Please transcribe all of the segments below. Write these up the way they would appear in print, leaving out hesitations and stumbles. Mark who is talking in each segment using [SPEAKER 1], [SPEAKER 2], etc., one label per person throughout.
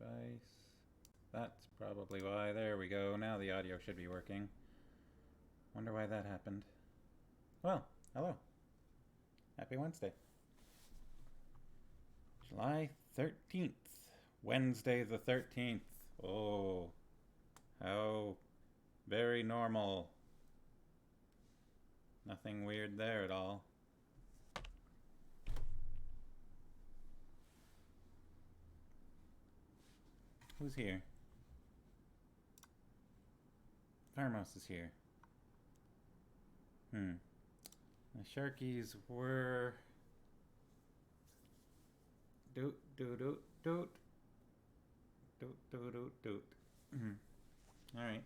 [SPEAKER 1] device. That's probably why. There we go. Now the audio should be working. Wonder why that happened. Well, hello. Happy Wednesday. July 13th. Wednesday the 13th. Oh, how very normal. Nothing weird there at all. Who's here? Farmhouse is here. The Sharkies were... Doot, doot, doot, doot. Doot, doot, doot, doot. Alright.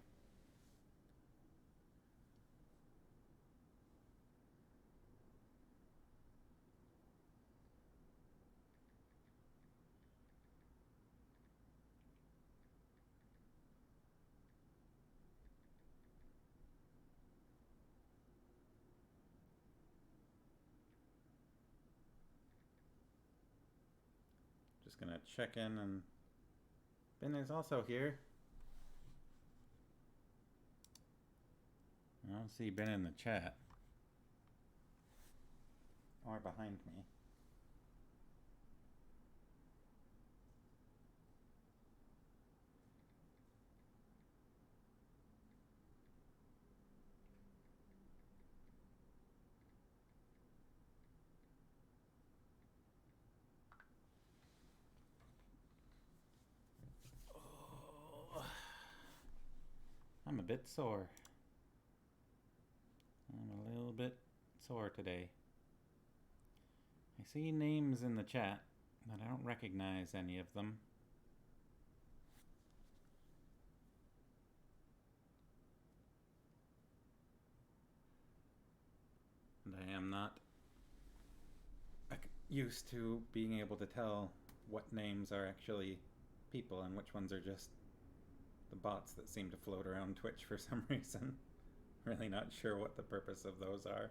[SPEAKER 1] Just gonna check in, and Ben is also here. I don't see Ben in the chat. Or behind me. I'm a bit sore. I'm a little bit sore today. I see names in the chat, but I don't recognize any of them. And I am not used to being able to tell what names are actually people and which ones are just the bots that seem to float around Twitch for some reason. Really not sure what the purpose of those are.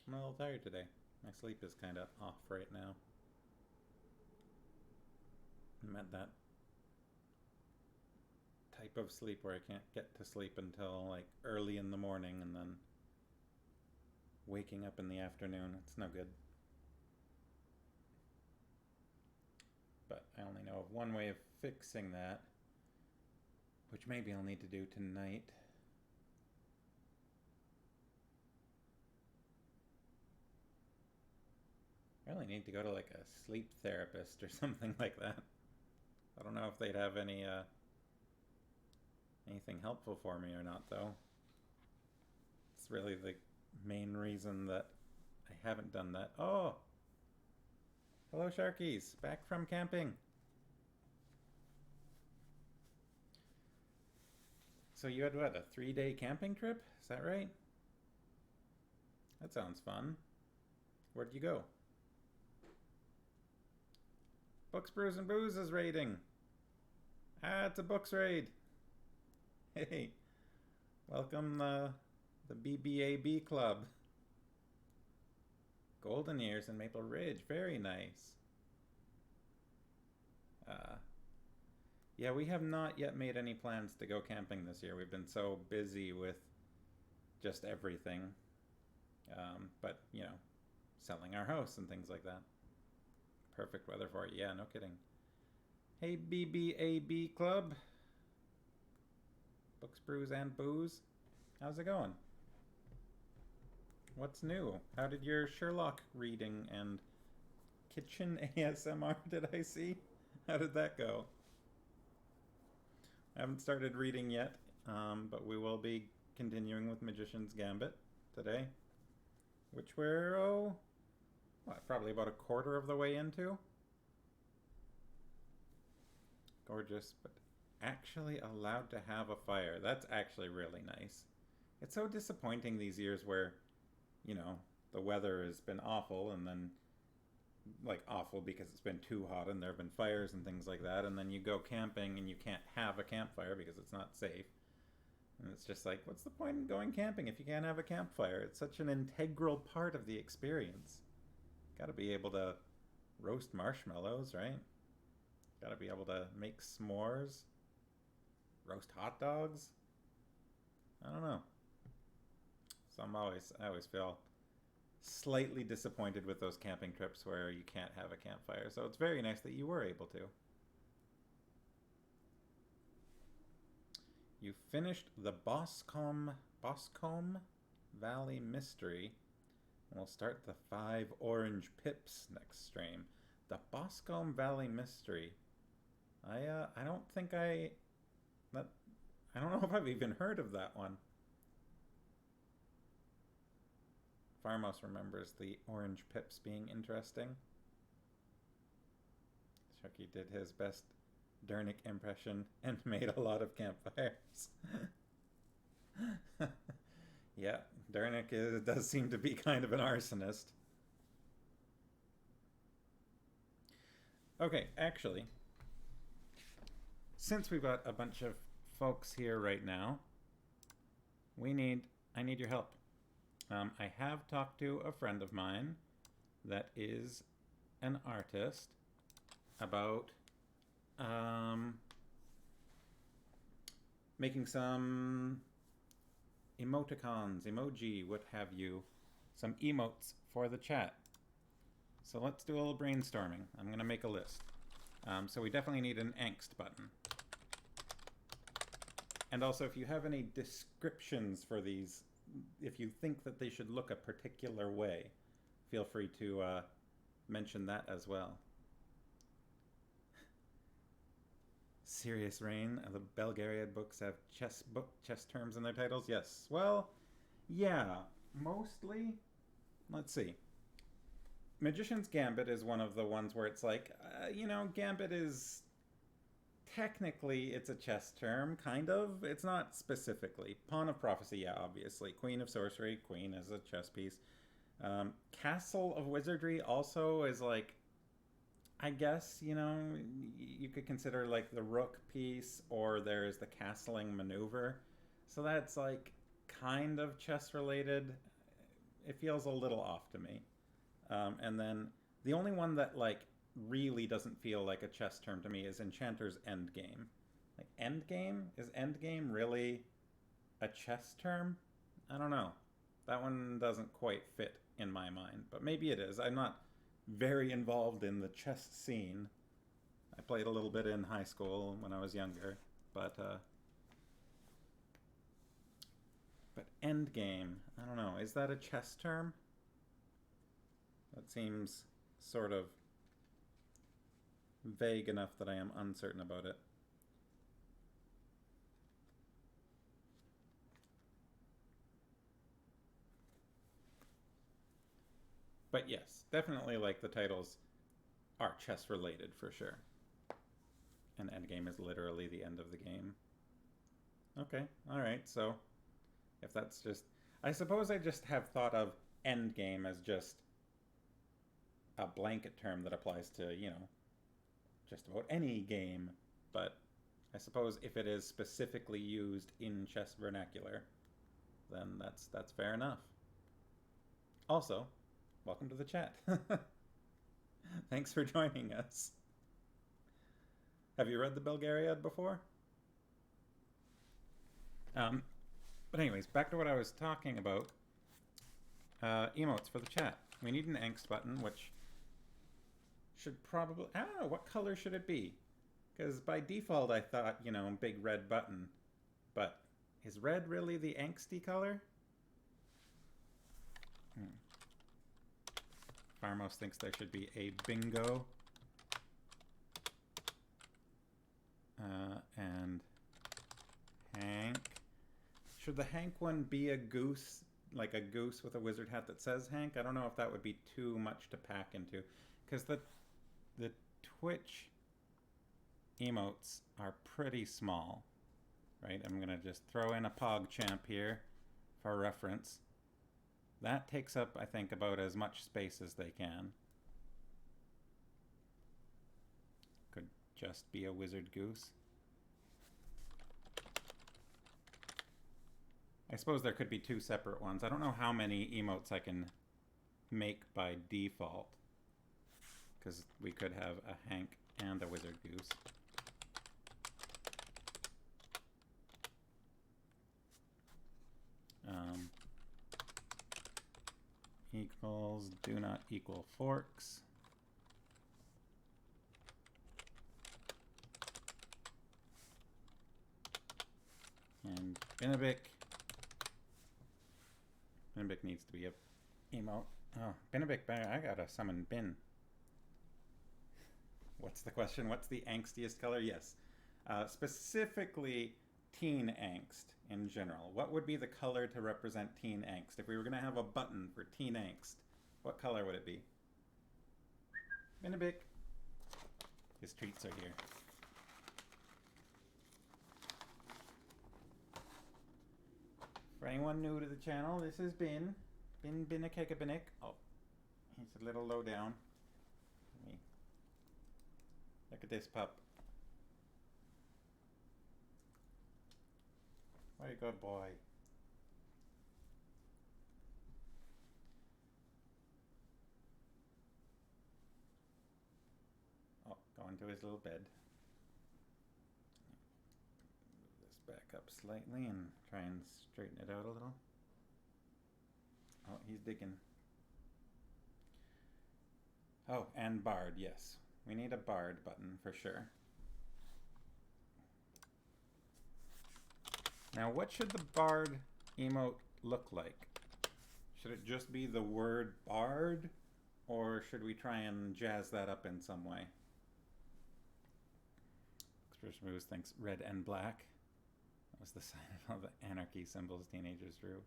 [SPEAKER 1] I'm a little tired today. My sleep is kind of off right now. I'm at that type of sleep where I can't get to sleep until like early in the morning and then waking up in the afternoon. It's no good. But I only know of one way of fixing that, which maybe I'll need to do tonight. I really need to go to like a sleep therapist or something like that. I don't know if they'd have any anything helpful for me or not, though. It's really the main reason that I haven't done that. Oh! Hello, Sharkies! Back from camping! So you had, what, a 3-day camping trip? Is that right? That sounds fun. Where'd you go? Books, Brews, and Booze is raiding! Ah, it's a books raid! Hey! Welcome the BBAB club. Golden Ears and Maple Ridge, very nice. Yeah, we have not yet made any plans to go camping this year. We've been so busy with just everything. But, you know, selling our house and things like that. Perfect weather for it. Yeah, no kidding. Hey, BBAB club. Books, Brews, and Booze. How's it going? What's new? How did your Sherlock reading and kitchen ASMR did I see? How did that go? I haven't started reading yet, but we will be continuing with Magician's Gambit today, which we're, probably about a quarter of the way into. Gorgeous, but actually allowed to have a fire. That's actually really nice. It's so disappointing these years where, you know, the weather has been awful and then like awful because it's been too hot and there have been fires and things like that, and then you go camping and you can't have a campfire because it's not safe. And it's just like, what's the point in going camping if you can't have a campfire? It's such an integral part of the experience. Got to be able to roast marshmallows, right? Got to be able to make s'mores, roast hot dogs. I don't know. So I always feel slightly disappointed with those camping trips where you can't have a campfire. So it's very nice that you were able to. You finished the Boscombe Valley Mystery. We'll start the 5 orange pips next stream. The Boscombe Valley Mystery. I don't know if I've even heard of that one. Farmos remembers the orange pips being interesting. Chucky did his best Dernick impression and made a lot of campfires. Yeah, Dernick does seem to be kind of an arsonist. Okay, actually, since we've got a bunch of folks here right now, I need your help. I have talked to a friend of mine that is an artist about making some emoticons, emoji, what have you, some emotes for the chat. So let's do a little brainstorming. I'm going to make a list. So we definitely need an angst button. And also, if you have any descriptions for these, if you think that they should look a particular way, feel free to mention that as well. Serious Rain, the Belgariad books have chess terms in their titles? Yes. Well, yeah, mostly. Let's see. Magician's Gambit is one of the ones where it's like, Gambit is technically it's a chess term, kind of. It's not specifically. Pawn of Prophecy, yeah, obviously. Queen of Sorcery, queen is a chess piece. Castle of Wizardry also is like, I guess, you could consider like the rook piece, or there's the castling maneuver. So that's like kind of chess related. It feels a little off to me. And then the only one that like really doesn't feel like a chess term to me is Enchanter's Endgame. Like Endgame? Is Endgame really a chess term? I don't know. That one doesn't quite fit in my mind, but maybe it is. I'm not very involved in the chess scene. I played a little bit in high school when I was younger, but endgame, I don't know, is that a chess term? That seems sort of vague enough that I am uncertain about it. But yes, definitely like the titles are chess related for sure. And endgame is literally the end of the game. Okay, alright, so if that's just... I suppose I just have thought of endgame as just a blanket term that applies to, just about any game. But I suppose if it is specifically used in chess vernacular, then that's fair enough. Also, welcome to the chat. Thanks for joining us. Have you read the Belgariad before? But anyways, back to what I was talking about. Emotes for the chat. We need an angst button, which should probably... I don't know, what color should it be? Because by default I thought, big red button. But is red really the angsty color? Farmos thinks there should be a bingo. And Hank. Should the Hank one be a goose, like a goose with a wizard hat that says Hank? I don't know if that would be too much to pack into. Because the Twitch emotes are pretty small. Right? I'm going to just throw in a PogChamp here for reference. That takes up, I think, about as much space as they can. just be a wizard goose. I suppose there could be two separate ones. I don't know how many emotes I can make by default, because we could have a Hank and a wizard goose. Equals do not equal forks. And Binnabic. Binnabic needs to be a emote. Oh, Binnabic, I gotta summon Bin. What's the question? What's the angstiest color? Yes. Specifically, teen angst in general. What would be the color to represent teen angst? If we were going to have a button for teen angst, what color would it be? Binnabic. His treats are here. For anyone new to the channel, this is Bin. Binnick. Oh, he's a little low down. Look at this pup. Very good boy. Oh, going to his little bed. Move this back up slightly and try and straighten it out a little. Oh, he's digging. Oh, and Bard, yes. We need a Bard button for sure. Now, what should the Bard emote look like? Should it just be the word Bard? Or should we try and jazz that up in some way? Expression Moves thinks red and black. That was the sign of all the anarchy symbols teenagers drew.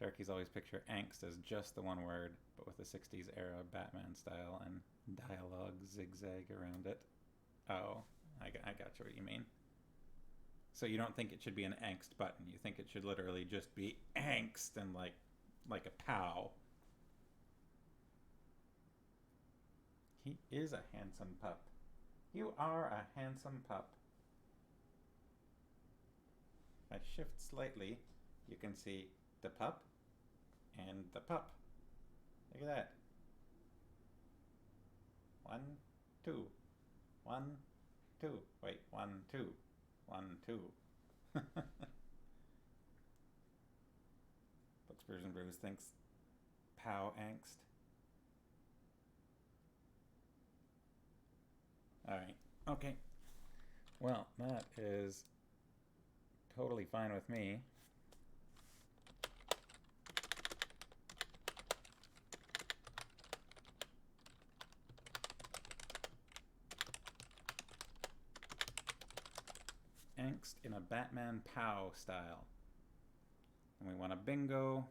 [SPEAKER 1] Sharkies always picture angst as just the one word, but with the 60s era Batman style and dialogue zigzag around it. Oh, I got you what you mean. So you don't think it should be an angst button. You think it should literally just be angst and like a pow. He is a handsome pup. You are a handsome pup. If I shift slightly, you can see the pup and the pup. Look at that. 1, 2. 1, 2. Wait, 1, 2. 1, 2. Spokesperson Bruce thinks pow angst. Alright, okay. Well, that is totally fine with me. Angst in a Batman POW style. And we want a bingo.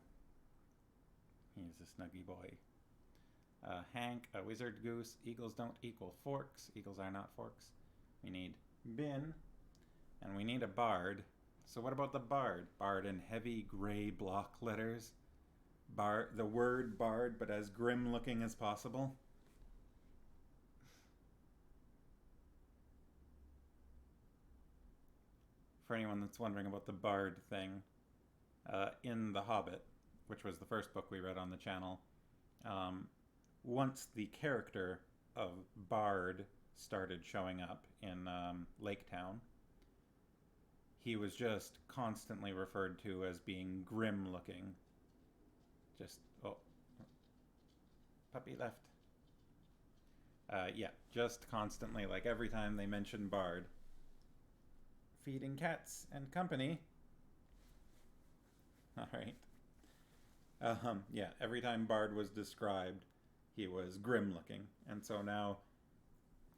[SPEAKER 1] He's a snuggy boy. Hank, a wizard goose. Eagles don't equal forks. Eagles are not forks. We need bin. And we need a bard. So what about the bard? Bard in heavy gray block letters. The word bard, but as grim looking as possible. For anyone that's wondering about the Bard thing, in The Hobbit, which was the first book we read on the channel, once the character of Bard started showing up in Lake Town, he was just constantly referred to as being grim looking. Just, oh, puppy left. Yeah, just constantly, like every time they mentioned Bard. Feeding cats and company. Alright. Yeah, every time Bard was described, he was grim looking. And so now,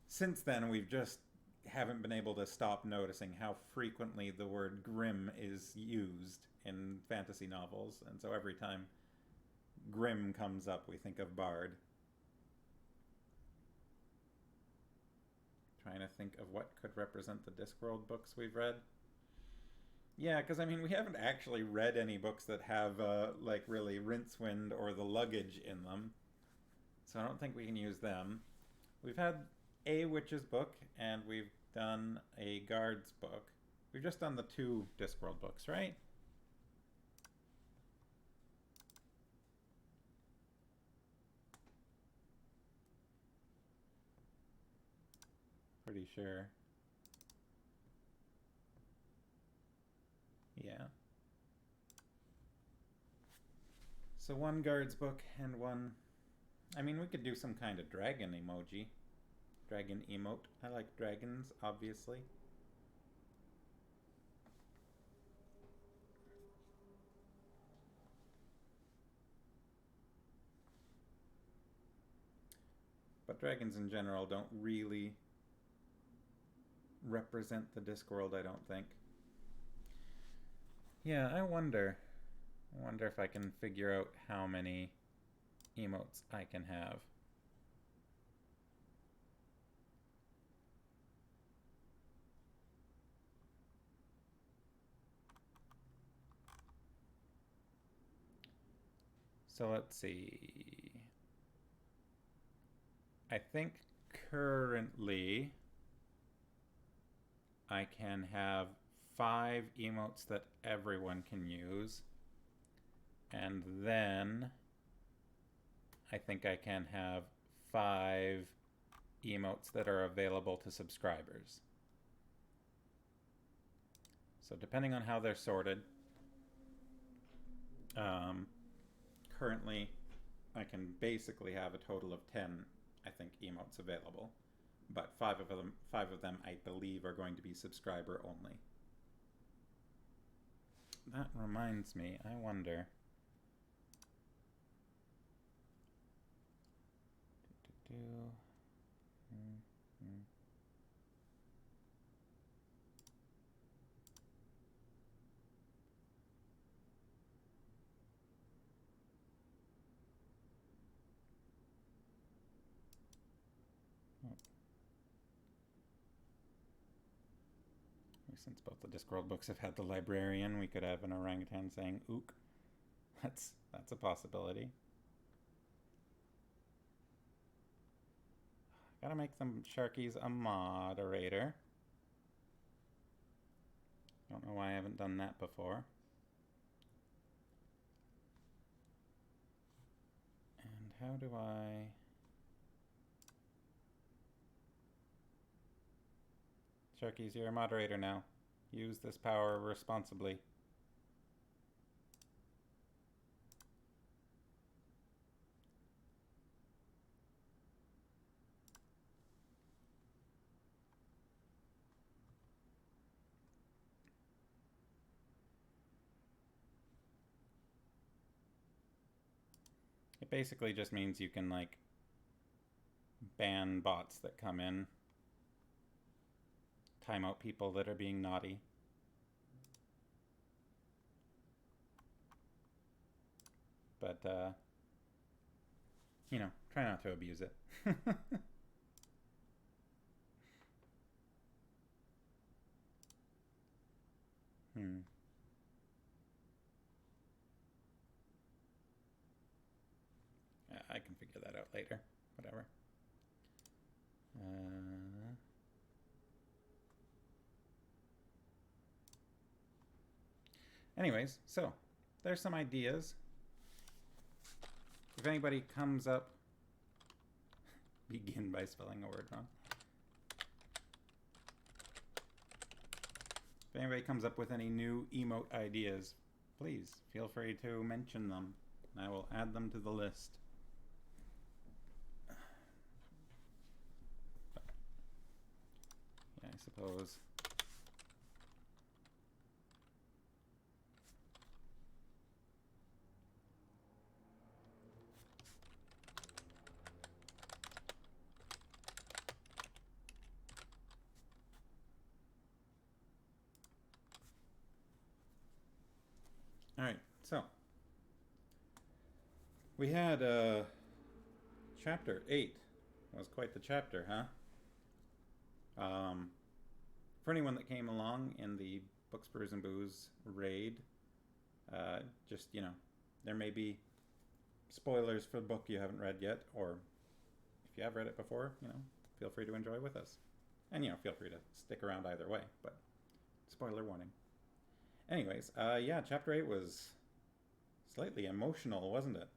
[SPEAKER 1] since then, we've just haven't been able to stop noticing how frequently the word grim is used in fantasy novels. And so every time grim comes up, we think of Bard. Trying to think of what could represent the Discworld books we've read. Yeah, because I mean, we haven't actually read any books that have, like, really Rincewind or the luggage in them. So I don't think we can use them. We've had a witch's book and we've done a guard's book. We've just done the 2 Discworld books, right? Pretty sure. Yeah. So 1 guard's book and 1... I mean, we could do some kind of dragon emoji. Dragon emote. I like dragons, obviously. But dragons in general don't really represent the Discworld, I don't think. Yeah, I wonder if I can figure out how many emotes I can have. So let's see. I think currently I can have 5 emotes that everyone can use. And then I think I can have 5 emotes that are available to subscribers. So depending on how they're sorted, currently I can basically have a total of 10, I think, emotes available. But 5 of them I believe are going to be subscriber only. That reminds me, I wonder... Since both the Discworld books have had the librarian, we could have an orangutan saying ook. That's a possibility. Gotta make them Sharkies a moderator. Don't know why I haven't done that before. And how do I... Sharkies, you're a moderator now. Use this power responsibly. It basically just means you can, like, ban bots that come in. Time out people that are being naughty. But, you know, try not to abuse it. I can figure that out later. Whatever. Anyways, so there's some ideas. If anybody comes up... Begin by spelling a word wrong. If anybody comes up with any new emote ideas, please feel free to mention them, and I will add them to the list. But, yeah, I suppose... Alright, so we had chapter 8. It was quite the chapter, huh? For anyone that came along in the Books, Brews, and Booze raid, just, you know, there may be spoilers for the book you haven't read yet, or if you have read it before, you know, feel free to enjoy with us. And, feel free to stick around either way, but spoiler warning. Anyways, yeah, Chapter 8 was slightly emotional, wasn't it?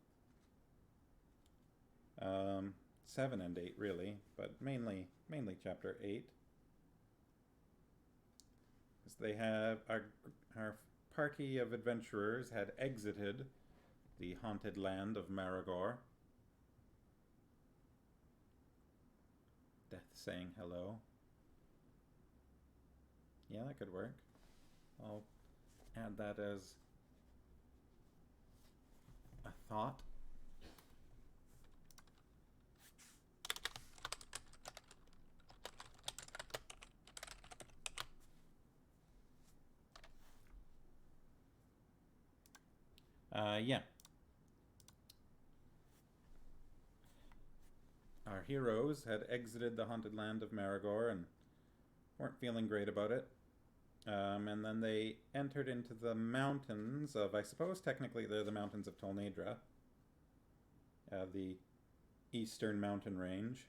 [SPEAKER 1] 7 and 8, really, but mainly Chapter 8. Because they have, our party of adventurers had exited the haunted land of Maragor. Death saying hello. Yeah, that could work. I'll add that as a thought. Yeah. Our heroes had exited the haunted land of Maragor and weren't feeling great about it. And then they entered into the mountains of, I suppose technically they're the mountains of Tolnedra, the eastern mountain range.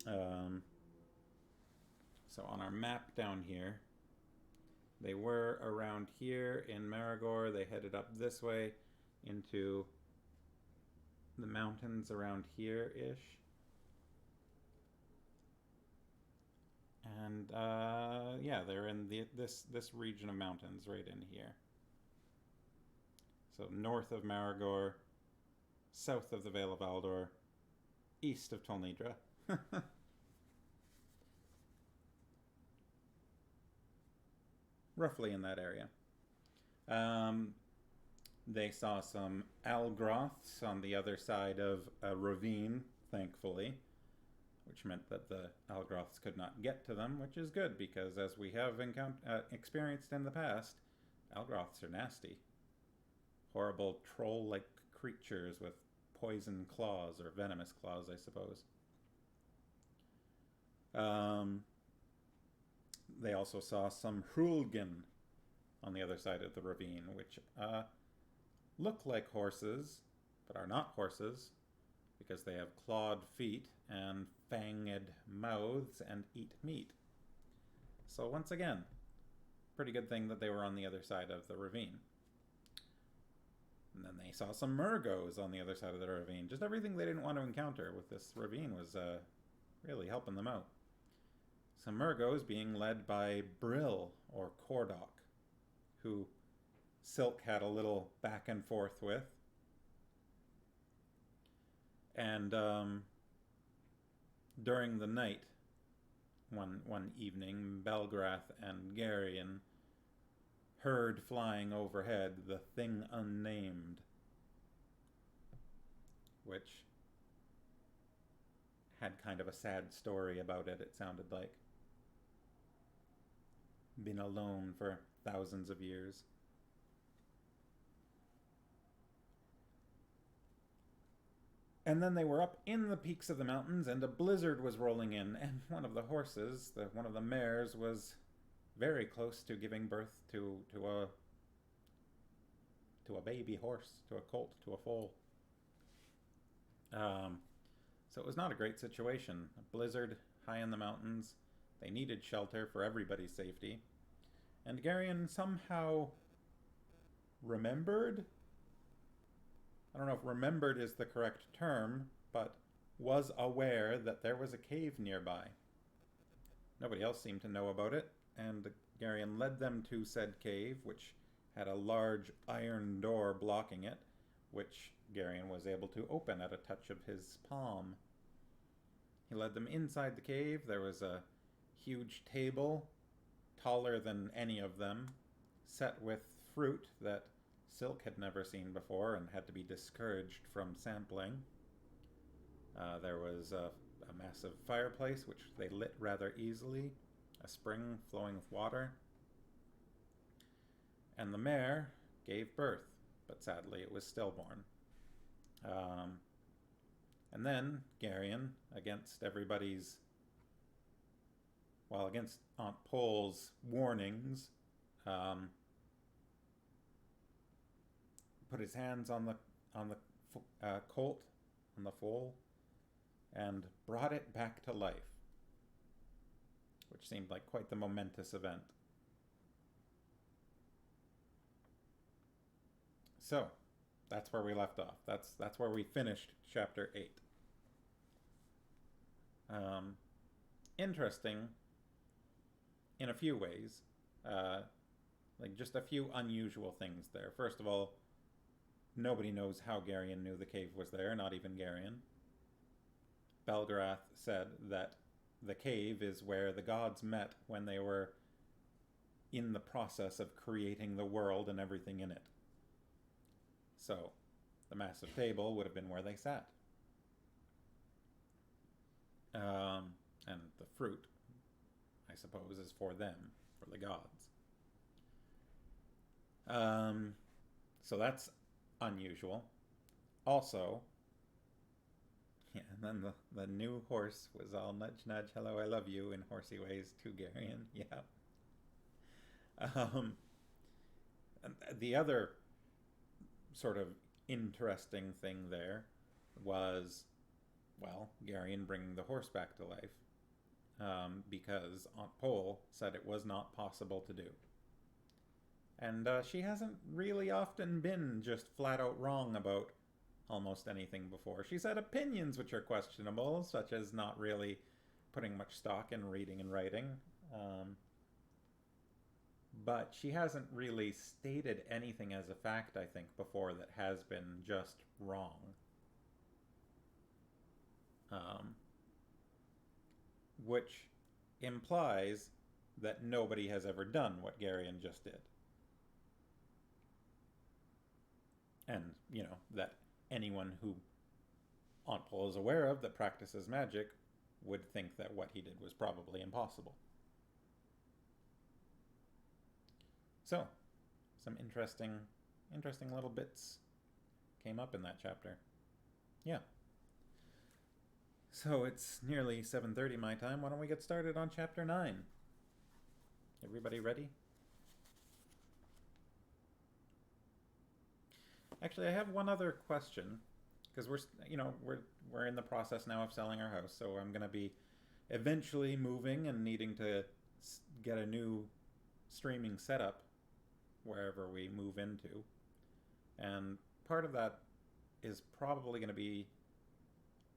[SPEAKER 1] So on our map down here, they were around here in Maragor. They headed up this way into the mountains around here-ish. And yeah, they're in this region of mountains right in here. So north of Maragor, south of the Vale of Aldor, east of Tolnedra. Roughly in that area. They saw some Algroths on the other side of a ravine, thankfully, which meant that the Algroths could not get to them, which is good because, as we have experienced in the past, Algroths are nasty. Horrible troll-like creatures with poison claws, or venomous claws, I suppose. They also saw some Hrulgin on the other side of the ravine, which look like horses, but are not horses, because they have clawed feet and fanged mouths and eat meat. So once again, pretty good thing that they were on the other side of the ravine. And then they saw some Murgos on the other side of the ravine. Just everything they didn't want to encounter with this ravine was really helping them out. Some Murgos being led by Brill, or Cordok, who Silk had a little back and forth with. And during the night, one evening, Belgrath and Garion heard flying overhead the thing unnamed, which had kind of a sad story about it, it sounded like. Been alone for thousands of years. And then they were up in the peaks of the mountains, and a blizzard was rolling in, and one of the horses, one of the mares, was very close to giving birth to a baby horse, to a colt, to a foal. So it was not a great situation. A blizzard high in the mountains. They needed shelter for everybody's safety. And Garion somehow remembered. I don't know if remembered is the correct term, but was aware that there was a cave nearby. Nobody else seemed to know about it, and Garion led them to said cave, which had a large iron door blocking it, which Garion was able to open at a touch of his palm. He led them inside the cave. There was a huge table, taller than any of them, set with fruit that Silk had never seen before and had to be discouraged from sampling. There was a massive fireplace, which they lit rather easily, a spring flowing with water. And the mare gave birth, but sadly it was stillborn. And then Garion, against everybody's, well, against Aunt Pole's warnings, put his hands on the colt on the foal and brought it back to life, which seemed like quite the momentous event. So, that's where we left off. That's where we finished chapter 8. Interesting in a few ways. Like just a few unusual things there. First of all, nobody knows how Garion knew the cave was there, not even Garion. Belgarath said that the cave is where the gods met when they were in the process of creating the world and everything in it. So, the massive table would have been where they sat. And the fruit, I suppose, is for them, for the gods. So that's unusual. Also, yeah, and then the new horse was all nudge, nudge, hello, I love you in horsey ways to Garion. Yeah. And the other sort of interesting thing there was, well, Garion bringing the horse back to life, because Aunt Pole said it was not possible to do. And she hasn't really often been just flat out wrong about almost anything before. She's had opinions which are questionable, such as not really putting much stock in reading and writing. But she hasn't really stated anything as a fact, I think, before that has been just wrong. Which implies that nobody has ever done what Garion just did. And, you know, that anyone who Aunt Pole is aware of that practices magic would think that what he did was probably impossible. So, some interesting little bits came up in that chapter. Yeah. So it's nearly 7:30 my time. Why don't we get started on chapter 9? Everybody ready? Actually, I have one other question, because we're in the process now of selling our house, so I'm going to be eventually moving and needing to get a new streaming setup wherever we move into. And part of that is probably going to be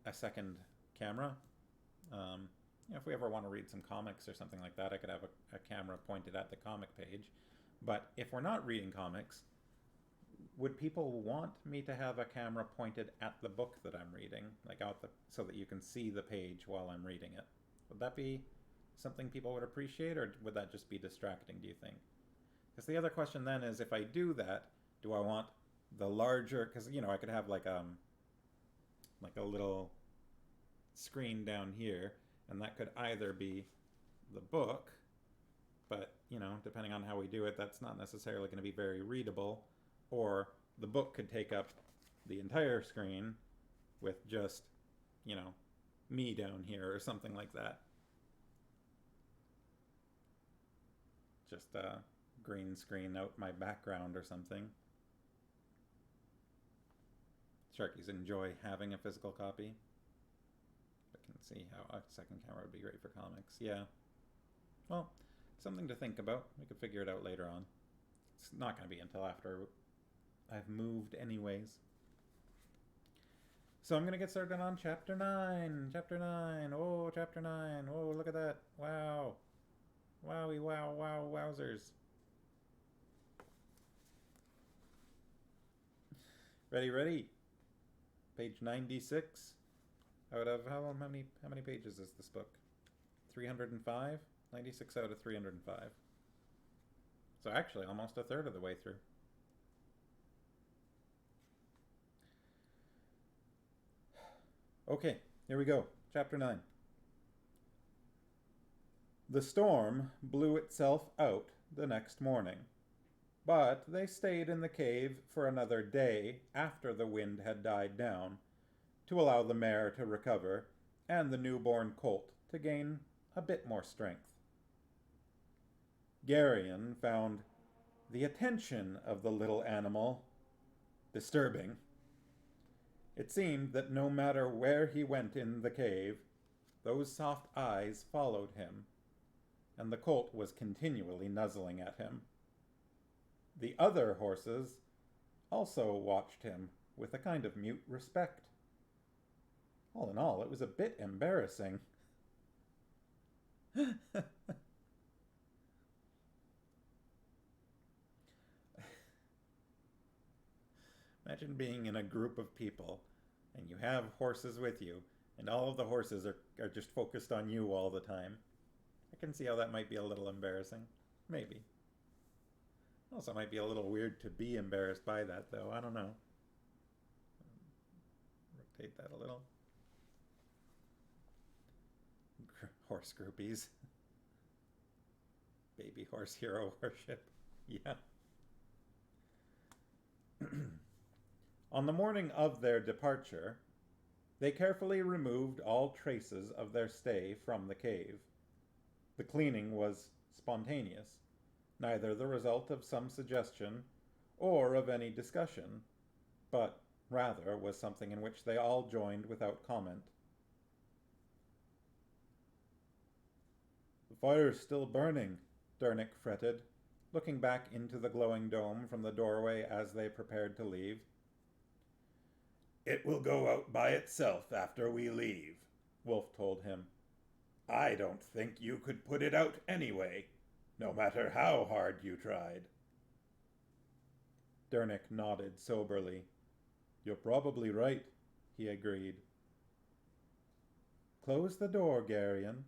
[SPEAKER 1] a second camera. If we ever want to read some comics or something like that, I could have a camera pointed at the comic page. But if we're not reading comics, would people want me to have a camera pointed at the book that I'm reading, like so that you can see the page while I'm reading it? Would that be something people would appreciate, or would that just be distracting, do you think? Because the other question then is, if I do that, do I want the larger, because, I could have like a little screen down here, and that could either be the book, but, depending on how we do it, that's not necessarily going to be very readable, or the book could take up the entire screen with just, me down here or something like that. Just green screen out my background or something. Sharkies enjoy having a physical copy. I can see how a second camera would be great for comics. Yeah. Well, something to think about. We could figure it out later on. It's not going to be until after I've moved anyways. So I'm going to get started on chapter 9. Chapter 9. Oh, chapter 9. Oh, look at that. Wow. Wowie, wow, wow, wowzers. Ready? Page 96. Out of how many pages is this book? 305? 96 out of 305. So actually almost a third of the way through. Okay, here we go. Chapter 9. The storm blew itself out the next morning, but they stayed in the cave for another day after the wind had died down, to allow the mare to recover and the newborn colt to gain a bit more strength. Garion found the attention of the little animal disturbing. It seemed that no matter where he went in the cave, those soft eyes followed him, and the colt was continually nuzzling at him. The other horses also watched him with a kind of mute respect. All in all, it was a bit embarrassing. Imagine being in a group of people and you have horses with you, and all of the horses are just focused on you all the time. I can see how that might be a little embarrassing. Maybe. Also, it might be a little weird to be embarrassed by that, though. I don't know. Rotate that a little. Horse groupies. Baby horse hero worship. Yeah. On the morning of their departure, they carefully removed all traces of their stay from the cave. The cleaning was spontaneous, neither the result of some suggestion or of any discussion, but rather was something in which they all joined without comment. "The fire's still burning," Dernick fretted, looking back into the glowing dome from the doorway as they prepared to leave. "It will go out by itself after we leave," Wolf told him. "I don't think you could put it out anyway, no matter how hard you tried." Dernick nodded soberly. "You're probably right," he agreed. "Close the door, Garyon,"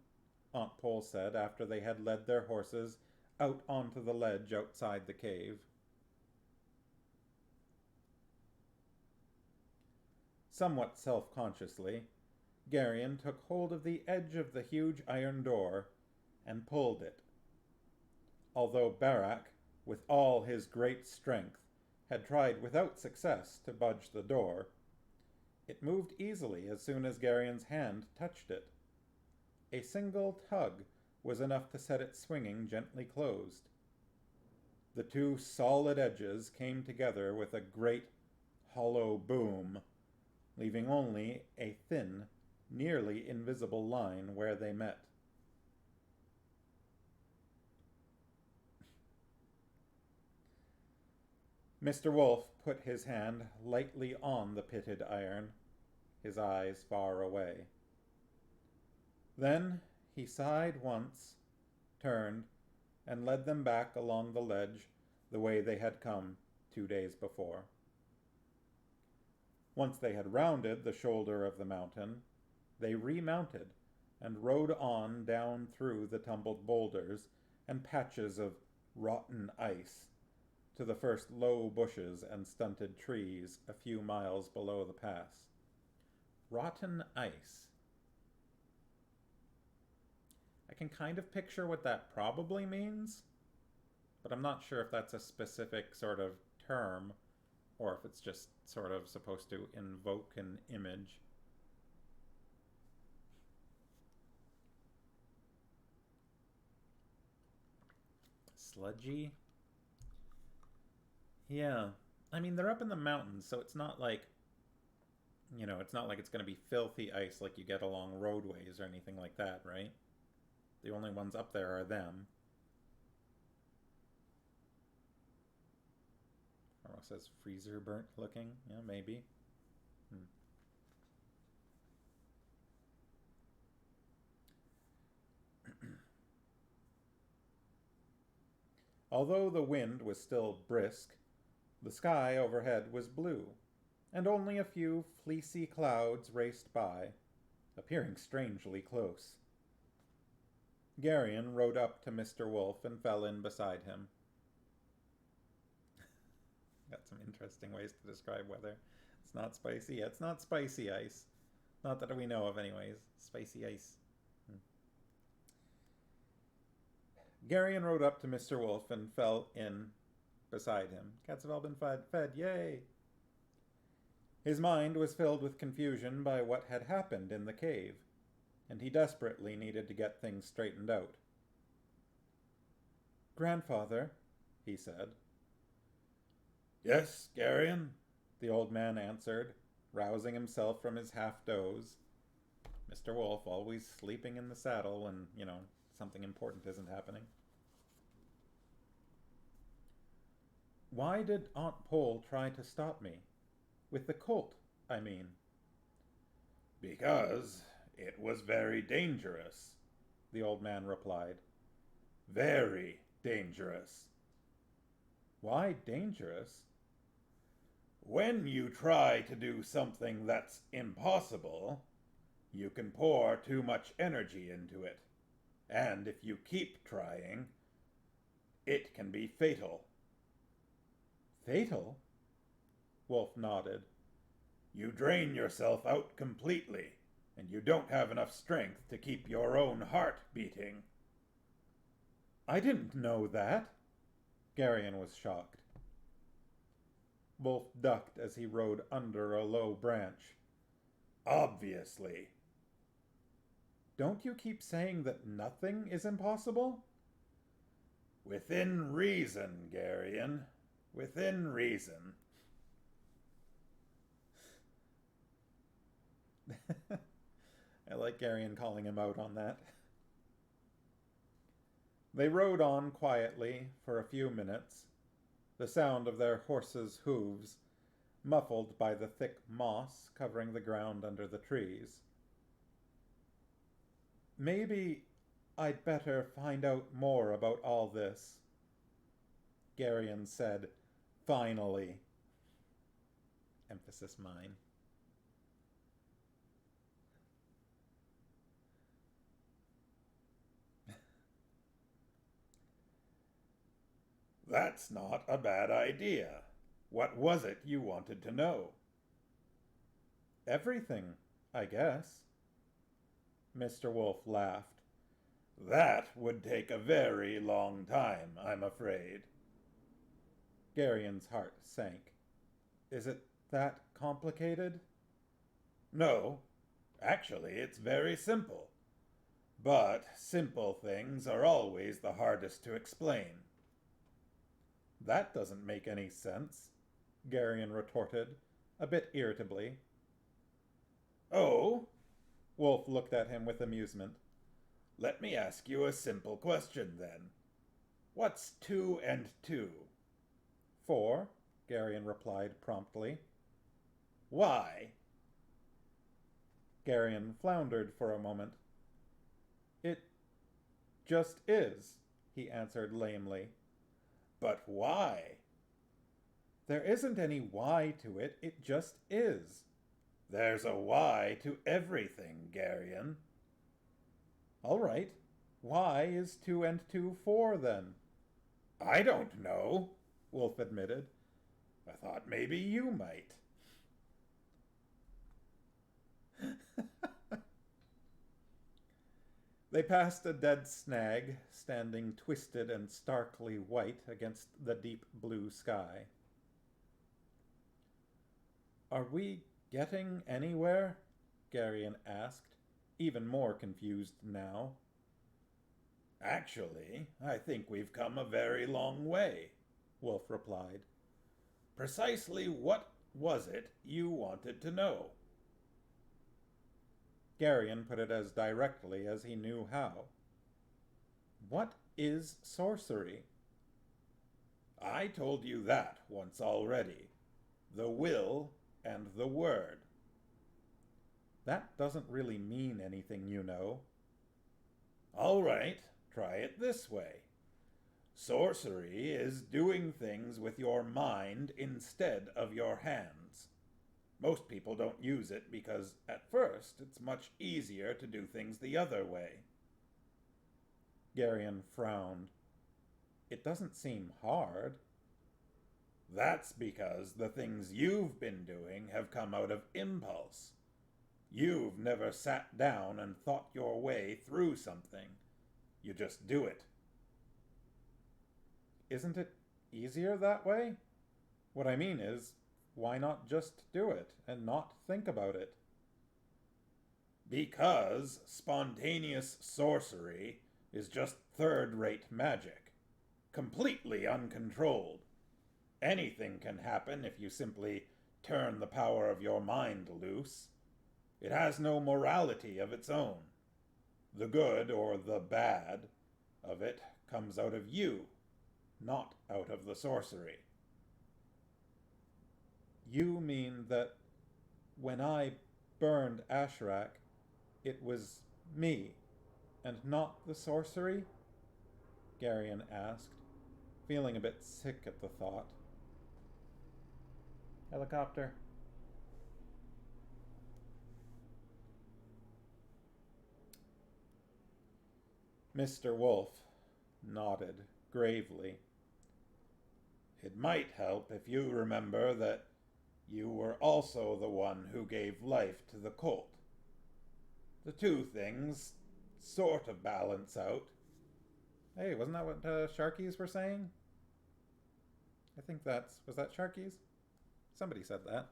[SPEAKER 1] Aunt Pole said after they had led their horses out onto the ledge outside the cave. Somewhat self-consciously, Garyon took hold of the edge of the huge iron door and pulled it. Although Barak, with all his great strength, had tried without success to budge the door, it moved easily as soon as Garyon's hand touched it. A single tug was enough to set it swinging gently closed. The two solid edges came together with a great, hollow boom, leaving only a thin, nearly invisible line where they met. Mr. Wolf put his hand lightly on the pitted iron, his eyes far away. Then he sighed once, turned, and led them back along the ledge the way they had come 2 days before. Once they had rounded the shoulder of the mountain, they remounted and rode on down through the tumbled boulders and patches of rotten ice to the first low bushes and stunted trees a few miles below the pass. Rotten ice. I can kind of picture what that probably means, but I'm not sure if that's a specific sort of term or if it's just sort of supposed to invoke an image. Sludgy? Yeah. I mean, they're up in the mountains, so it's not like, it's not like it's going to be filthy ice like you get along roadways or anything like that, right? The only ones up there are them. Or says freezer burnt looking. Yeah, maybe. Although the wind was still brisk, the sky overhead was blue, and only a few fleecy clouds raced by, appearing strangely close. Garyon rode up to Mr. Wolf and fell in beside him. Got some interesting ways to describe weather. It's not spicy. It's not spicy ice. Not that we know of anyways. Spicy ice. Garyon rode up to Mr. Wolf and fell in beside him. Cats have all been fed. Yay! His mind was filled with confusion by what had happened in the cave, and he desperately needed to get things straightened out. "Grandfather," he said. "Yes, Garyon," the old man answered, rousing himself from his half-doze. Mr. Wolf always sleeping in the saddle when, something important isn't happening. Why did Aunt Pole try to stop me? With the colt, I mean.
[SPEAKER 2] Because it was very dangerous, the old man replied. Very dangerous.
[SPEAKER 1] Why dangerous?
[SPEAKER 2] When you try to do something that's impossible, you can pour too much energy into it. And if you keep trying, it can be fatal.
[SPEAKER 1] Fatal? Wolf nodded.
[SPEAKER 2] You drain yourself out completely, and you don't have enough strength to keep your own heart beating.
[SPEAKER 1] I didn't know that. Garion was shocked. Wolf ducked as he rode under a low branch.
[SPEAKER 2] Obviously.
[SPEAKER 1] Don't you keep saying that nothing is impossible?
[SPEAKER 2] Within reason, Garion. Within reason.
[SPEAKER 1] I like Garion calling him out on that. They rode on quietly for a few minutes, the sound of their horses' hooves muffled by the thick moss covering the ground under the trees. Maybe I'd better find out more about all this, Garion said, finally. Emphasis mine.
[SPEAKER 2] That's not a bad idea. What was it you wanted to know?
[SPEAKER 1] Everything, I guess. Mr. Wolf laughed.
[SPEAKER 2] That would take a very long time, I'm afraid.
[SPEAKER 1] Garion's heart sank. Is it that complicated?
[SPEAKER 2] No. Actually, it's very simple. But simple things are always the hardest to explain.
[SPEAKER 1] That doesn't make any sense, Garion retorted, a bit irritably.
[SPEAKER 2] Oh?
[SPEAKER 1] Wolf looked at him with amusement.
[SPEAKER 2] Let me ask you a simple question, then. What's 2 and 2?
[SPEAKER 1] 4, Garion replied promptly.
[SPEAKER 2] Why?
[SPEAKER 1] Garion floundered for a moment. It just is, he answered lamely.
[SPEAKER 2] But why?
[SPEAKER 1] There isn't any why to it, it just is.
[SPEAKER 2] There's a why to everything, Garion.
[SPEAKER 1] All right. Why is 2 and 2 4, then?
[SPEAKER 2] I don't know,
[SPEAKER 1] Wolf admitted.
[SPEAKER 2] I thought maybe you might.
[SPEAKER 1] They passed a dead snag, standing twisted and starkly white against the deep blue sky. Are we getting anywhere? Garion asked, even more confused now.
[SPEAKER 2] Actually, I think we've come a very long way, Wolf replied. Precisely what was it you wanted to know?
[SPEAKER 1] Garion put it as directly as he knew how. What is sorcery?
[SPEAKER 2] I told you that once already. The will and the word.
[SPEAKER 1] That doesn't really mean anything, you know.
[SPEAKER 2] All right, try it this way. Sorcery is doing things with your mind instead of your hands. Most people don't use it because, at first, it's much easier to do things the other way.
[SPEAKER 1] Garion frowned. It doesn't seem hard.
[SPEAKER 2] That's because the things you've been doing have come out of impulse. You've never sat down and thought your way through something. You just do it.
[SPEAKER 1] Isn't it easier that way? What I mean is, why not just do it and not think about it?
[SPEAKER 2] Because spontaneous sorcery is just third-rate magic, completely uncontrolled. Anything can happen if you simply turn the power of your mind loose. It has no morality of its own. The good or the bad of it comes out of you, not out of the sorcery.
[SPEAKER 1] You mean that when I burned Asherak, it was me, and not the sorcery? Garion asked, feeling a bit sick at the thought. Helicopter. Mr. Wolf nodded gravely.
[SPEAKER 2] It might help if you remember that you were also the one who gave life to the colt. The two things sort of balance out.
[SPEAKER 1] Hey, wasn't that what Sharkies were saying? I think was that Sharkies? Somebody said that.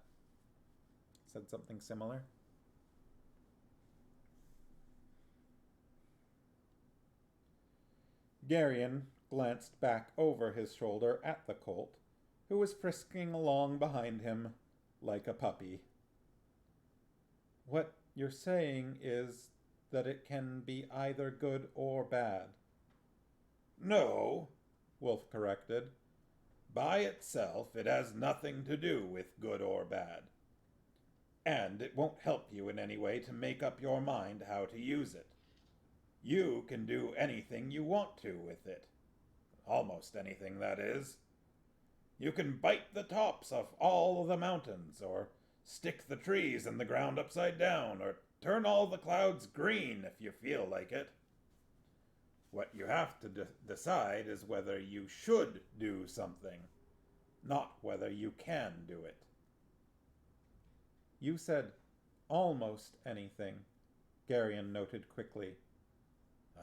[SPEAKER 1] Said something similar. Garion glanced back over his shoulder at the colt, who was frisking along behind him like a puppy. What you're saying is that it can be either good or bad.
[SPEAKER 2] No, Wolf corrected. By itself, it has nothing to do with good or bad. And it won't help you in any way to make up your mind how to use it. You can do anything you want to with it. Almost anything, that is. You can bite the tops off all the mountains, or stick the trees in the ground upside down, or turn all the clouds green if you feel like it. What you have to decide is whether you should do something, not whether you can do it.
[SPEAKER 1] You said almost anything, Garion noted quickly.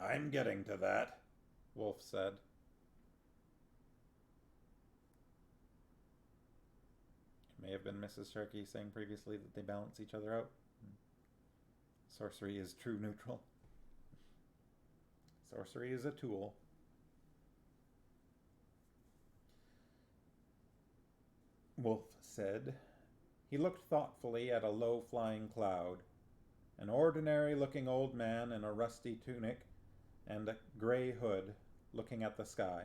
[SPEAKER 2] I'm getting to that,
[SPEAKER 1] Wolf said. It may have been Mrs. Sharkey saying previously that they balance each other out. Sorcery is true neutral. Sorcery is a tool. Wolf said. He looked thoughtfully at a low-flying cloud, an ordinary-looking old man in a rusty tunic and a gray hood looking at the sky.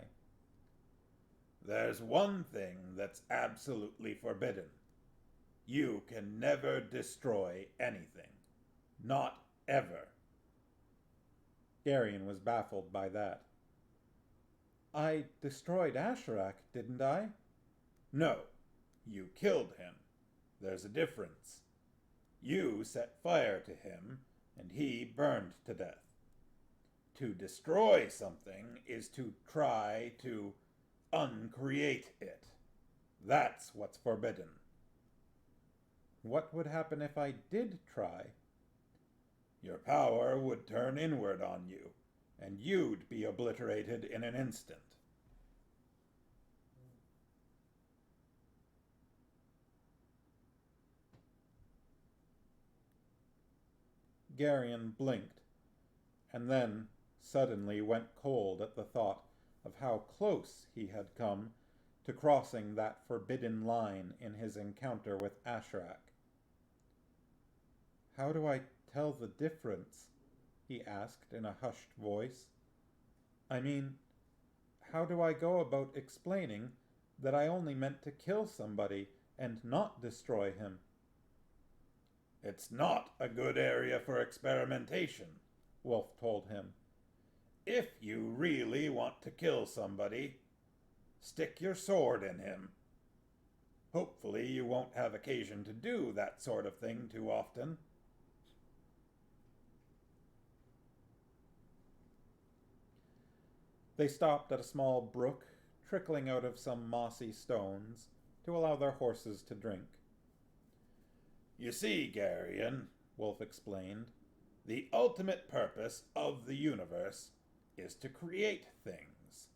[SPEAKER 2] There's one thing that's absolutely forbidden. You can never destroy anything. Not ever.
[SPEAKER 1] Garion was baffled by that. I destroyed Asherak, didn't I?
[SPEAKER 2] No, you killed him. There's a difference. You set fire to him, and he burned to death. To destroy something is to try to uncreate it. That's what's forbidden.
[SPEAKER 1] What would happen if I did try?
[SPEAKER 2] Your power would turn inward on you, and you'd be obliterated in an instant.
[SPEAKER 1] Garion blinked, and then suddenly went cold at the thought of how close he had come to crossing that forbidden line in his encounter with Asherak. How do I tell the difference? He asked in a hushed voice. I mean, how do I go about explaining that I only meant to kill somebody and not destroy him?
[SPEAKER 2] It's not a good area for experimentation, Wolf told him. If you really want to kill somebody, stick your sword in him. Hopefully you won't have occasion to do that sort of thing too often.
[SPEAKER 1] They stopped at a small brook trickling out of some mossy stones to allow their horses to drink.
[SPEAKER 2] You see, Garion, Wolf explained, the ultimate purpose of the universe is to create things.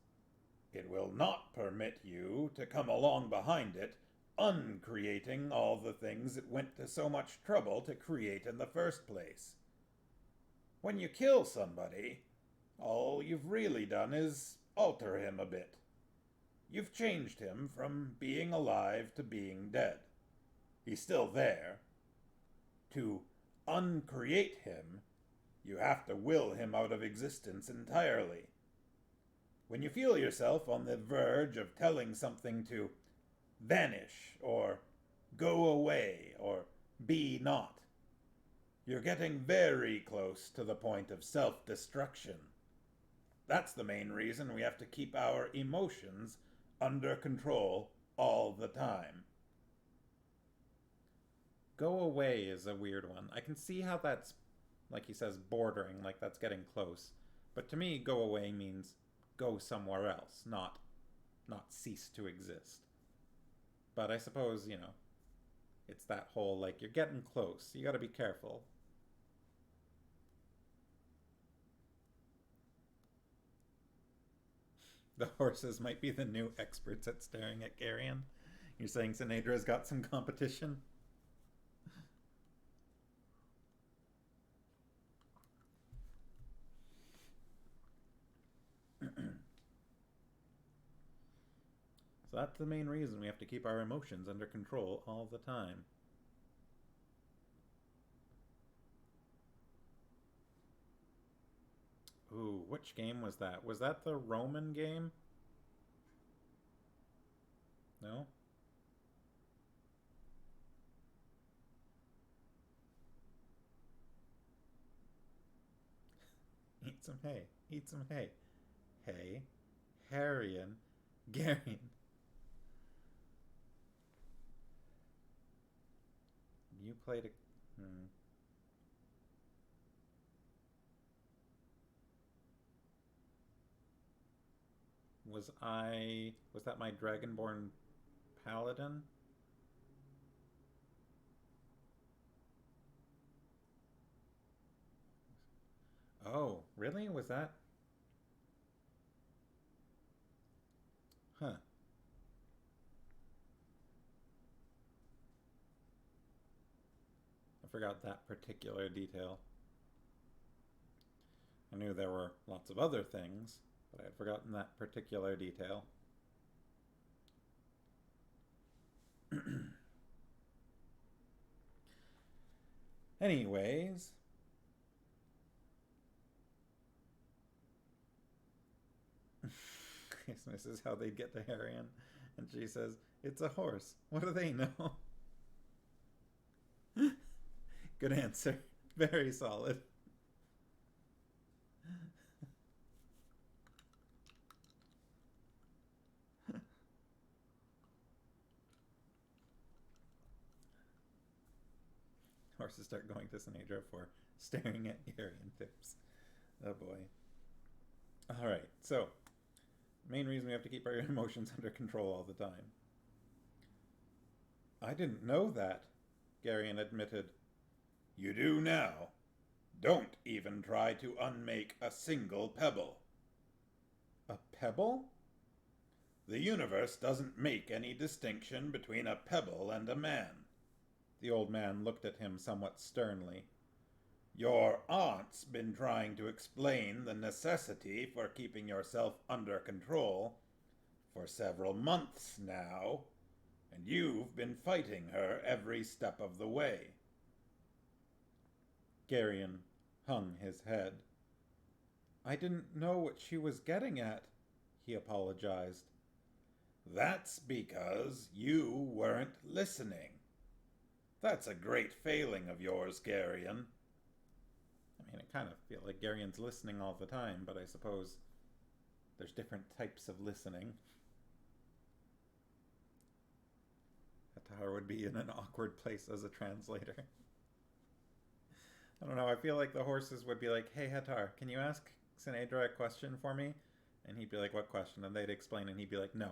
[SPEAKER 2] It will not permit you to come along behind it, uncreating all the things it went to so much trouble to create in the first place. When you kill somebody, all you've really done is alter him a bit. You've changed him from being alive to being dead. He's still there. To uncreate him, you have to will him out of existence entirely. When you feel yourself on the verge of telling something to vanish, or go away, or be not, you're getting very close to the point of self-destruction. That's the main reason we have to keep our emotions under control all the time.
[SPEAKER 1] Go away is a weird one. I can see how that's, like he says, bordering, like that's getting close. But to me, go away means go somewhere else, not cease to exist. But I suppose, it's that whole, like, you're getting close. You gotta be careful. The horses might be the new experts at staring at Garion. You're saying Sinedra's got some competition? So that's the main reason we have to keep our emotions under control all the time. Ooh, which game was that? Was that the Roman game? No? Eat some hay. Eat some hay. Hay. Harrian. Garion. You played a... Was that my Dragonborn Paladin? Oh, really? Was that? Huh. I forgot that particular detail. I knew there were lots of other things, but I had forgotten that particular detail. Anyways. This is how they'd get to Harrian. And she says, it's a horse. What do they know? Good answer. Very solid. Horses start going to Sinedra for staring at Garion tips. Oh boy. Alright, so main reason we have to keep our emotions under control all the time. I didn't know that, Garion admitted.
[SPEAKER 2] You do now. Don't even try to unmake a single pebble.
[SPEAKER 1] A pebble?
[SPEAKER 2] The universe doesn't make any distinction between a pebble and a man.
[SPEAKER 1] The old man looked at him somewhat sternly.
[SPEAKER 2] Your aunt's been trying to explain the necessity for keeping yourself under control for several months now, and you've been fighting her every step of the way.
[SPEAKER 1] Garion hung his head. I didn't know what she was getting at, he apologized.
[SPEAKER 2] That's because you weren't listening. That's a great failing of yours, Garion.
[SPEAKER 1] I mean, I kind of feel like Garion's listening all the time, but I suppose there's different types of listening. Hettar would be in an awkward place as a translator. I don't know, I feel like the horses would be like, hey Hettar, can you ask Sinedra a question for me? And he'd be like, what question? And they'd explain, and he'd be like, no.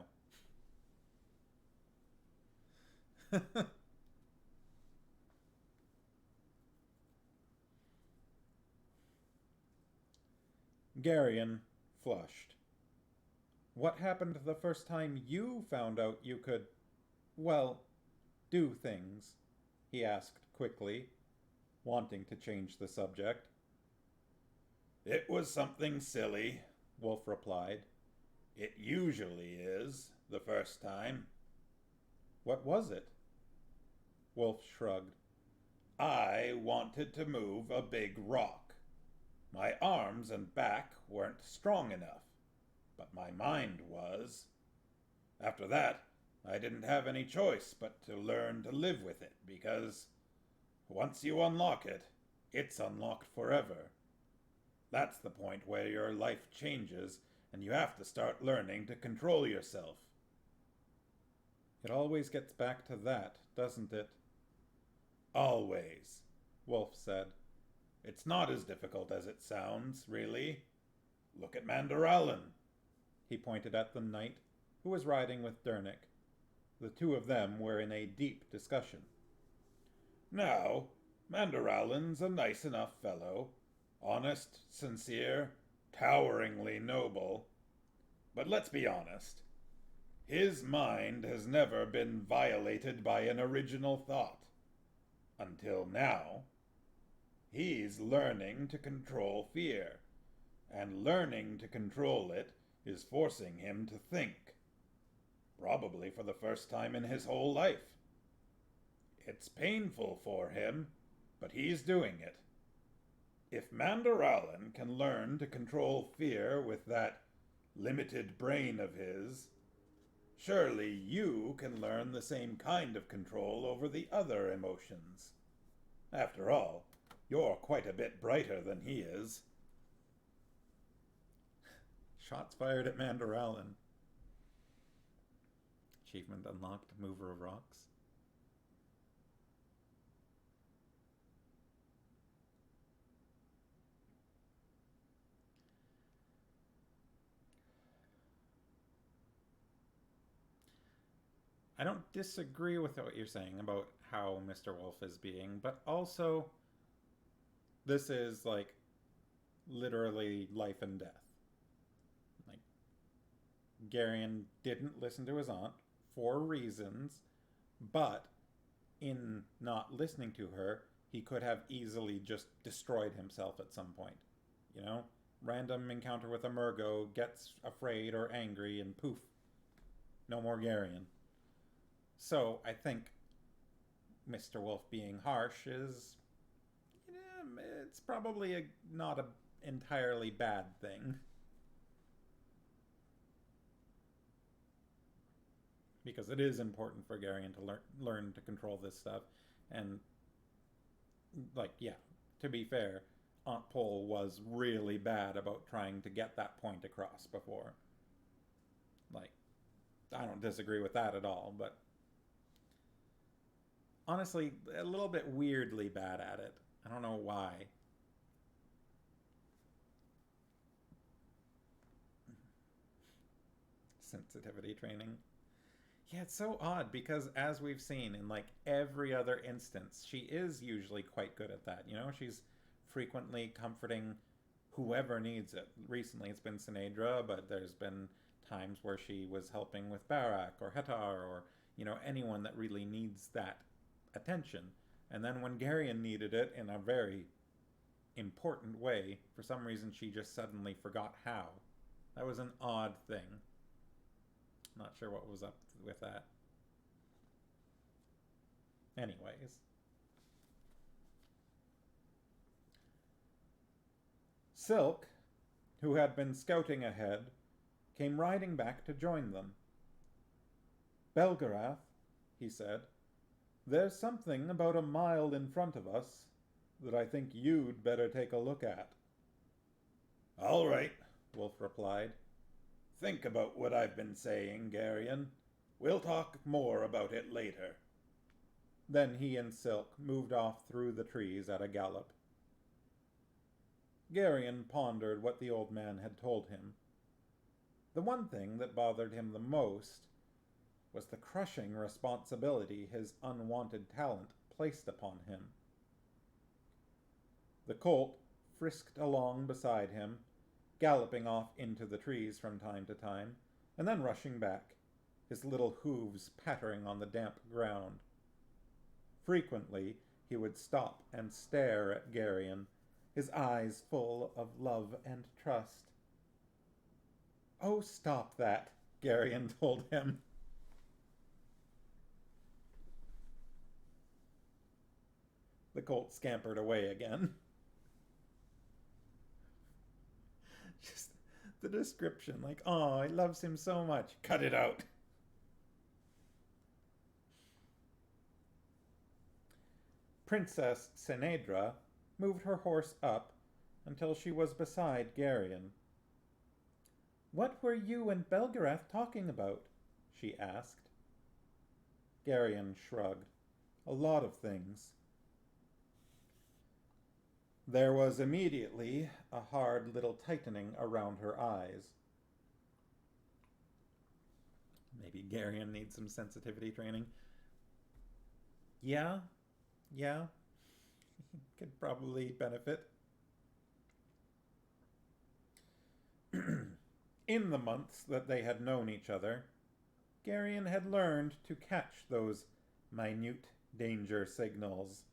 [SPEAKER 1] Garion flushed. What happened the first time you found out you could, well, do things? He asked quickly, wanting to change the subject.
[SPEAKER 2] It was something silly,
[SPEAKER 1] Wolf replied.
[SPEAKER 2] It usually is, the first time.
[SPEAKER 1] What was it? Wolf shrugged.
[SPEAKER 2] I wanted to move a big rock. My arms and back weren't strong enough, but my mind was. After that, I didn't have any choice but to learn to live with it, because once you unlock it, it's unlocked forever. That's the point where your life changes and you have to start learning to control yourself.
[SPEAKER 1] It always gets back to that, doesn't it?
[SPEAKER 2] Always,
[SPEAKER 1] Wolf said.
[SPEAKER 2] It's not as difficult as it sounds, really. Look at Mandarallen.
[SPEAKER 1] He pointed at the knight who was riding with Dernick. The two of them were in a deep discussion.
[SPEAKER 2] Now, Mandarallen's a nice enough fellow, honest, sincere, toweringly noble. But let's be honest. His mind has never been violated by an original thought. Until now. He's learning to control fear, and learning to control it is forcing him to think. Probably for the first time in his whole life. It's painful for him, but he's doing it. If Mandarallen can learn to control fear with that limited brain of his, surely you can learn the same kind of control over the other emotions. After all, you're quite a bit brighter than he is.
[SPEAKER 1] Shots fired at Mandarallen. Achievement unlocked, Mover of Rocks. I don't disagree with what you're saying about how Mr. Wolf is being, but also this is like literally life and death. Like, Garion didn't listen to his aunt for reasons, but in not listening to her, he could have easily just destroyed himself at some point. You know? Random encounter with a Murgo, gets afraid or angry, and poof. No more Garion. So I think Mr. Wolf being harsh is, it's probably not an entirely bad thing. Because it is important for Garion to learn to control this stuff. And, like, yeah, to be fair, Aunt Pole was really bad about trying to get that point across before. Like, I don't disagree with that at all, but honestly, a little bit weirdly bad at it. I don't know why. Sensitivity training. Yeah, it's so odd because as we've seen in like every other instance, she is usually quite good at that. You know, she's frequently comforting whoever needs it. Recently it's been Sinedra, but there's been times where she was helping with Barak or Hettar or, you know, anyone that really needs that attention. And then when Garion needed it in a very important way, for some reason she just suddenly forgot how. That was an odd thing. Not sure what was up with that. Anyways. Silk, who had been scouting ahead, came riding back to join them. Belgarath, he said, there's something about a mile in front of us that I think you'd better take a look at.
[SPEAKER 2] All right,
[SPEAKER 1] Wolf replied.
[SPEAKER 2] Think about what I've been saying, Garion. We'll talk more about it later.
[SPEAKER 1] Then he and Silk moved off through the trees at a gallop. Garion pondered what the old man had told him. The one thing that bothered him the most was the crushing responsibility his unwanted talent placed upon him. The colt frisked along beside him, galloping off into the trees from time to time, and then rushing back, his little hooves pattering on the damp ground. Frequently, he would stop and stare at Garion, his eyes full of love and trust. "Oh, stop that," Garion told him. colt scampered away again. Just the description, like, oh, he loves him so much.
[SPEAKER 2] Cut it out.
[SPEAKER 1] Princess Senedra moved her horse up until she was beside Geryon. What were you and Belgarath talking about? She asked. Geryon shrugged. A lot of things. There was immediately a hard little tightening around her eyes. Maybe Geryon needs some sensitivity training. Yeah. Could probably benefit. In the months that they had known each other, Geryon had learned to catch those minute danger signals.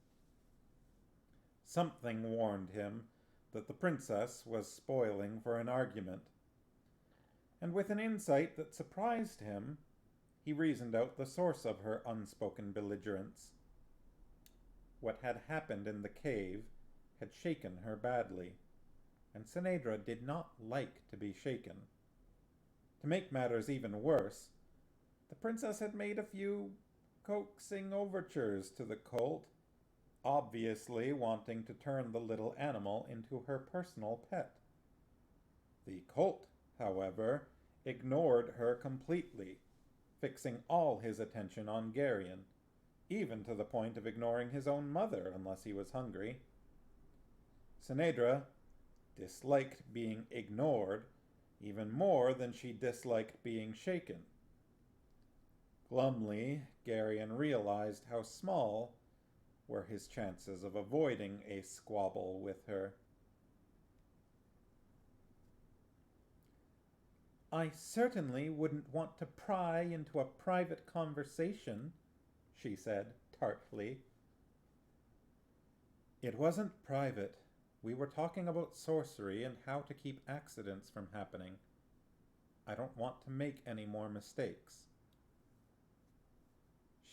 [SPEAKER 1] Something warned him that the princess was spoiling for an argument. And with an insight that surprised him, he reasoned out the source of her unspoken belligerence. What had happened in the cave had shaken her badly, and Senedra did not like to be shaken. To make matters even worse, the princess had made a few coaxing overtures to the colt, obviously wanting to turn the little animal into her personal pet. The colt, however, ignored her completely, fixing all his attention on Geryon, even to the point of ignoring his own mother unless he was hungry. Senedra disliked being ignored even more than she disliked being shaken. Glumly, Geryon realized how small were his chances of avoiding a squabble with her. I certainly wouldn't want to pry into a private conversation, she said tartly. It wasn't private. We were talking about sorcery and how to keep accidents from happening. I don't want to make any more mistakes.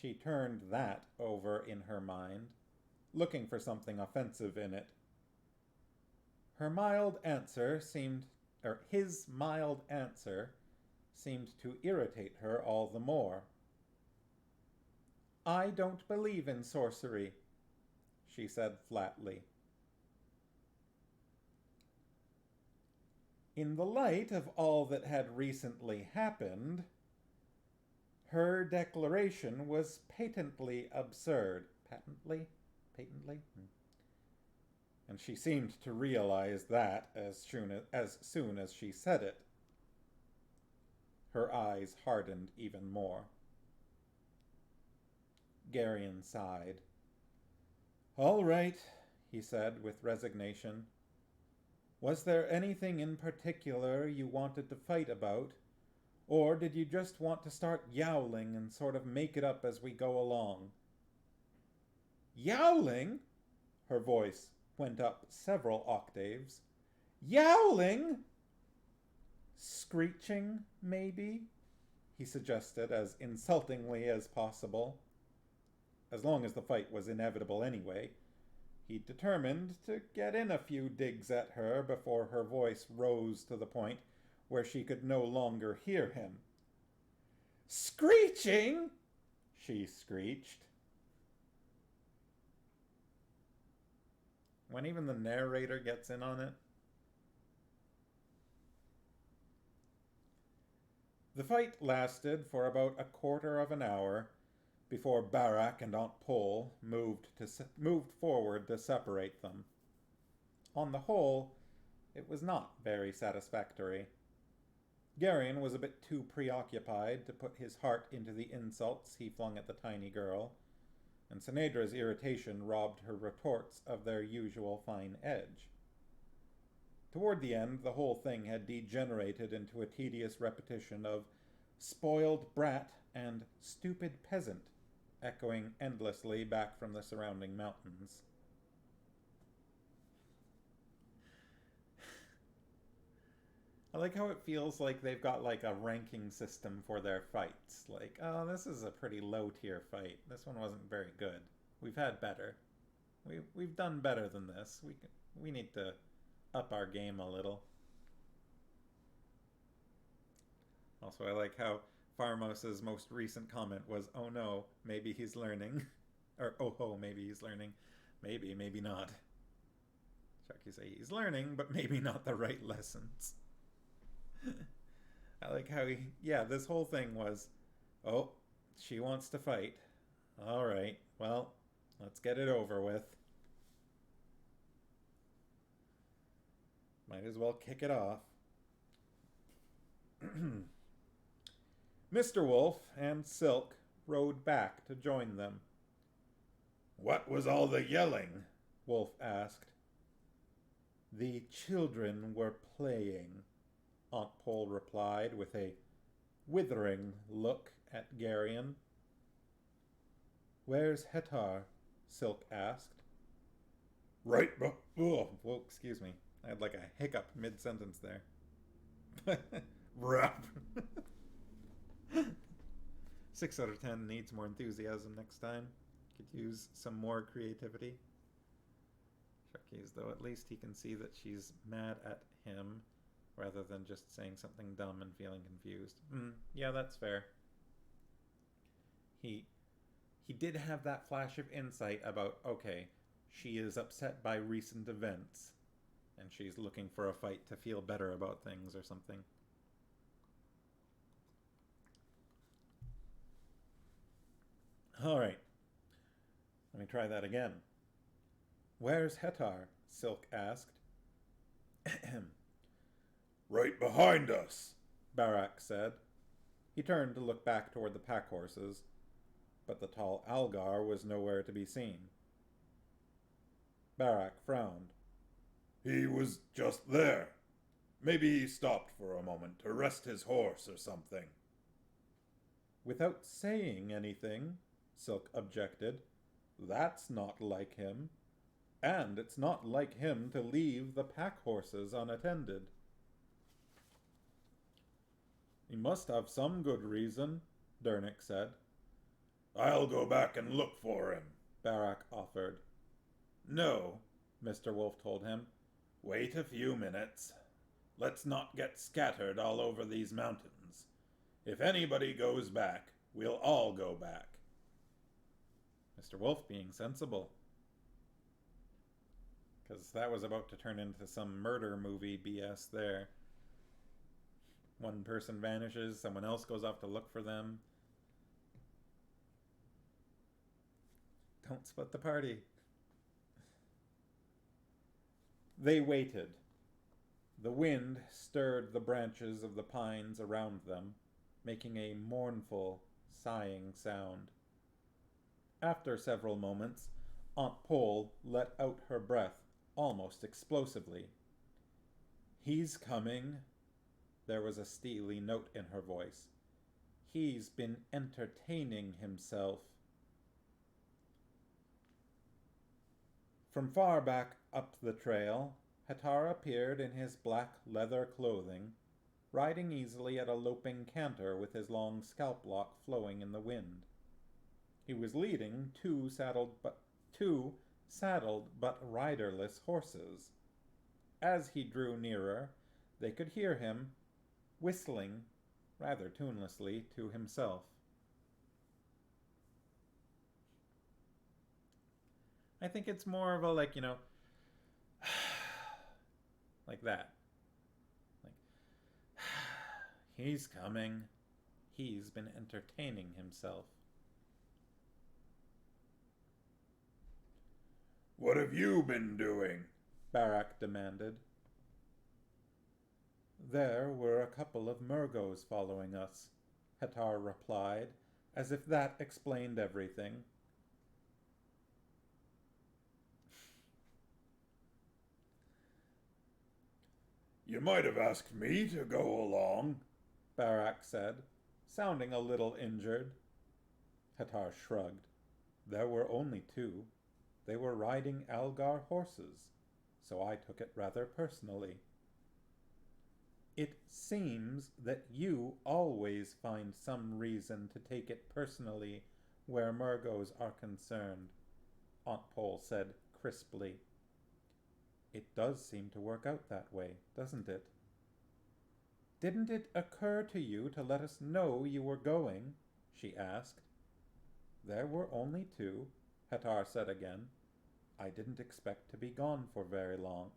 [SPEAKER 1] She turned that over in her mind, looking for something offensive in it. His mild answer seemed to irritate her all the more. I don't believe in sorcery, she said flatly. In the light of all that had recently happened, her declaration was patently absurd. Patently? And she seemed to realize that as soon as she said it. Her eyes hardened even more. Geryon sighed. All right, he said with resignation. Was there anything in particular you wanted to fight about, or did you just want to start yowling and sort of make it up as we go along? Yowling? Her voice went up several octaves. Yowling? Screeching, maybe? He suggested as insultingly as possible. As long as the fight was inevitable anyway, he determined to get in a few digs at her before her voice rose to the point where she could no longer hear him. Screeching? She screeched. When even the narrator gets in on it. The fight lasted for about a quarter of an hour before Barak and Aunt Pole moved forward to separate them. On the whole, it was not very satisfactory. Geryon was a bit too preoccupied to put his heart into the insults he flung at the tiny girl, and Senedra's irritation robbed her retorts of their usual fine edge. Toward the end, the whole thing had degenerated into a tedious repetition of spoiled brat and stupid peasant, echoing endlessly back from the surrounding mountains. I like how it feels like they've got like a ranking system for their fights. Like, oh, this is a pretty low tier fight. This one wasn't very good. We've had better. we've done better than this. We need to up our game a little. Also, I like how Farmos's most recent comment was, "Oh no, maybe he's learning," or "Oh ho, maybe he's learning." Maybe, maybe not. Chucky say he's learning, but maybe not the right lessons. I like how this whole thing was, oh, she wants to fight. All right, well, let's get it over with. Might as well kick it off. Mr. Wolf and Silk rode back to join them.
[SPEAKER 2] What was all the yelling?
[SPEAKER 1] Wolf asked. The children were playing, Aunt Pole replied with a withering look at Geryon. Where's Hettar? Silk asked.
[SPEAKER 2] Right
[SPEAKER 1] whoa, excuse me. I had like a hiccup mid-sentence there.
[SPEAKER 2] Rap.
[SPEAKER 1] 6 out of 10 needs more enthusiasm next time. Could use some more creativity. Chucky's, though, at least he can see that she's mad at him rather than just saying something dumb and feeling confused. Yeah, that's fair. He did have that flash of insight about, okay, she is upset by recent events and she's looking for a fight to feel better about things or something. All right. Let me try that again. Where's Hettar? Silk asked.
[SPEAKER 2] Right behind us,
[SPEAKER 1] Barak said. He turned to look back toward the pack horses, but the tall Algar was nowhere to be seen. Barak frowned.
[SPEAKER 2] He was just there. Maybe he stopped for a moment to rest his horse or something.
[SPEAKER 1] Without saying anything, Silk objected. That's not like him. And it's not like him to leave the pack horses unattended. He must have some good reason, Dernick said.
[SPEAKER 2] I'll go back and look for him,
[SPEAKER 1] Barak offered.
[SPEAKER 2] No,
[SPEAKER 1] Mr. Wolf told him.
[SPEAKER 2] Wait a few minutes. Let's not get scattered all over these mountains. If anybody goes back, we'll all go back.
[SPEAKER 1] Mr. Wolf being sensible. Because that was about to turn into some murder movie BS there. One person vanishes, someone else goes off to look for them. Don't split the party. They waited. The wind stirred the branches of the pines around them, making a mournful, sighing sound. After several moments, Aunt Pole let out her breath almost explosively. He's coming. There was a steely note in her voice. He's been entertaining himself. From far back up the trail, Hettar appeared in his black leather clothing, riding easily at a loping canter with his long scalp lock flowing in the wind. He was leading two saddled but riderless horses. As he drew nearer, they could hear him whistling, rather tunelessly, to himself. I think it's more of a, like that. Like, he's coming. He's been entertaining himself.
[SPEAKER 2] What have you been doing?
[SPEAKER 1] Barak demanded. There were a couple of Murgos following us, Hettar replied, as if that explained everything.
[SPEAKER 2] You might have asked me to go along,
[SPEAKER 1] Barak said, sounding a little injured. Hettar shrugged. There were only two. They were riding Algar horses, so I took it rather personally. It seems that you always find some reason to take it personally where Murgos are concerned, Aunt Pole said crisply. It does seem to work out that way, doesn't it? Didn't it occur to you to let us know you were going? She asked. There were only two, Hettar said again. I didn't expect to be gone for very long.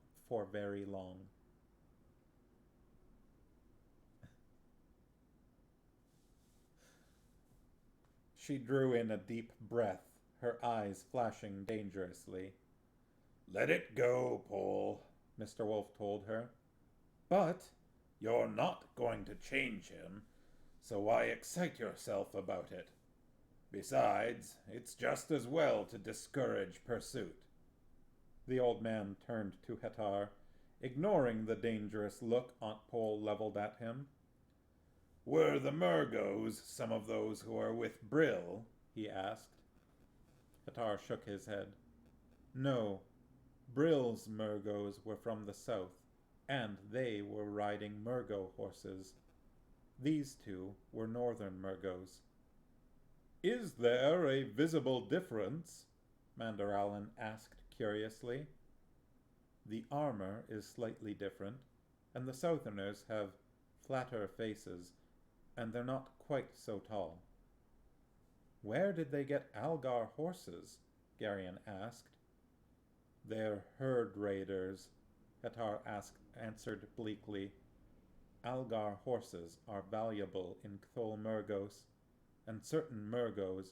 [SPEAKER 1] She drew in a deep breath, her eyes flashing dangerously.
[SPEAKER 2] Let it go, Paul, Mr. Wolf told her.
[SPEAKER 1] But
[SPEAKER 2] you're not going to change him, so why excite yourself about it? Besides, it's just as well to discourage pursuit.
[SPEAKER 1] The old man turned to Hettar, ignoring the dangerous look Aunt Pole leveled at him.
[SPEAKER 2] Were the Murgos some of those who are with Brill? He asked.
[SPEAKER 1] Hettar shook his head. No, Brill's Murgos were from the south, and they were riding Murgo horses. These two were northern Murgos.
[SPEAKER 2] Is there a visible difference?
[SPEAKER 1] Manderallen asked curiously. The armor is slightly different, and the southerners have flatter faces, and they're not quite so tall. Where did they get Algar horses? Garion asked. They're herd raiders, Hettar answered bleakly. Algar horses are valuable in Cthul Murgos, and certain Murgos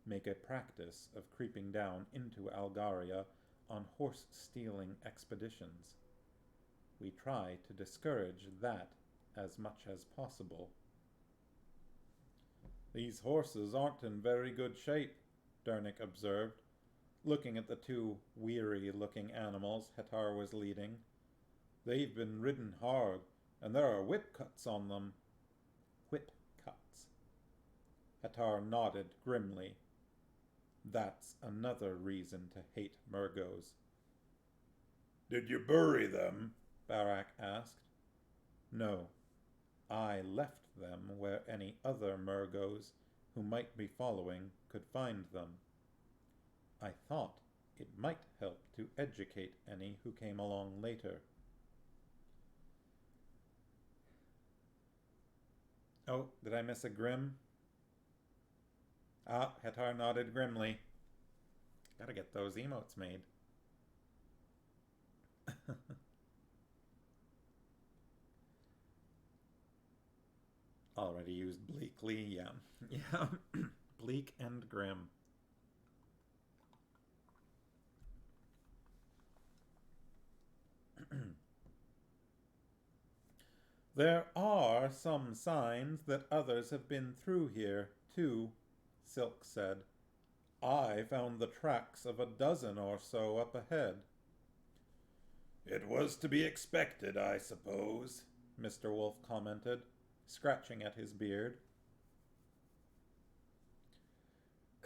[SPEAKER 1] make a practice of creeping down into Algaria on horse-stealing expeditions. We try to discourage that as much as possible.
[SPEAKER 2] These horses aren't in very good shape, Dernick observed, looking at the two weary-looking animals Hettar was leading. They've been ridden hard, and there are whip cuts on them.
[SPEAKER 1] Whip cuts. Hettar nodded grimly. That's another reason to hate Murgos.
[SPEAKER 2] Did you bury them?
[SPEAKER 1] Barak asked. No. I left them where any other Murgos who might be following could find them. I thought it might help to educate any who came along later. Oh, did I miss a grim? Ah, Hettar nodded grimly. Gotta get those emotes made. Already used bleakly, yeah. Yeah, bleak and grim. There are some signs that others have been through here, too, Silk said. I found the tracks of a dozen or so up ahead.
[SPEAKER 2] It was to be expected, I suppose, Mr. Wolf commented, scratching at his beard.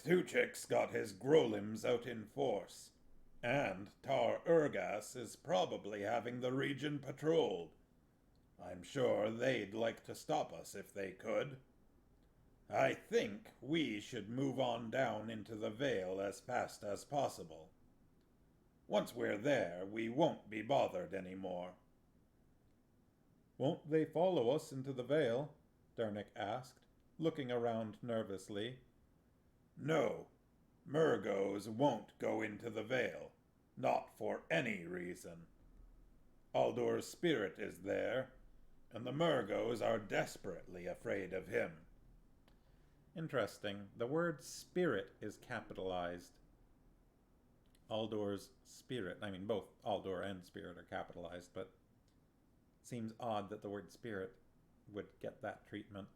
[SPEAKER 2] Ktuchek's got his Grolims out in force, and Tar Urgas is probably having the region patrolled. I'm sure they'd like to stop us if they could. I think we should move on down into the Vale as fast as possible. Once we're there, we won't be bothered anymore.
[SPEAKER 1] Won't they follow us into the Vale? Dernick asked, looking around nervously.
[SPEAKER 2] No, Murgos won't go into the Vale, not for any reason. Aldur's spirit is there, and the Murgos are desperately afraid of him.
[SPEAKER 1] Interesting. The word spirit is capitalized. Aldor's spirit, I mean both Aldur and spirit are capitalized, but it seems odd that the word spirit would get that treatment.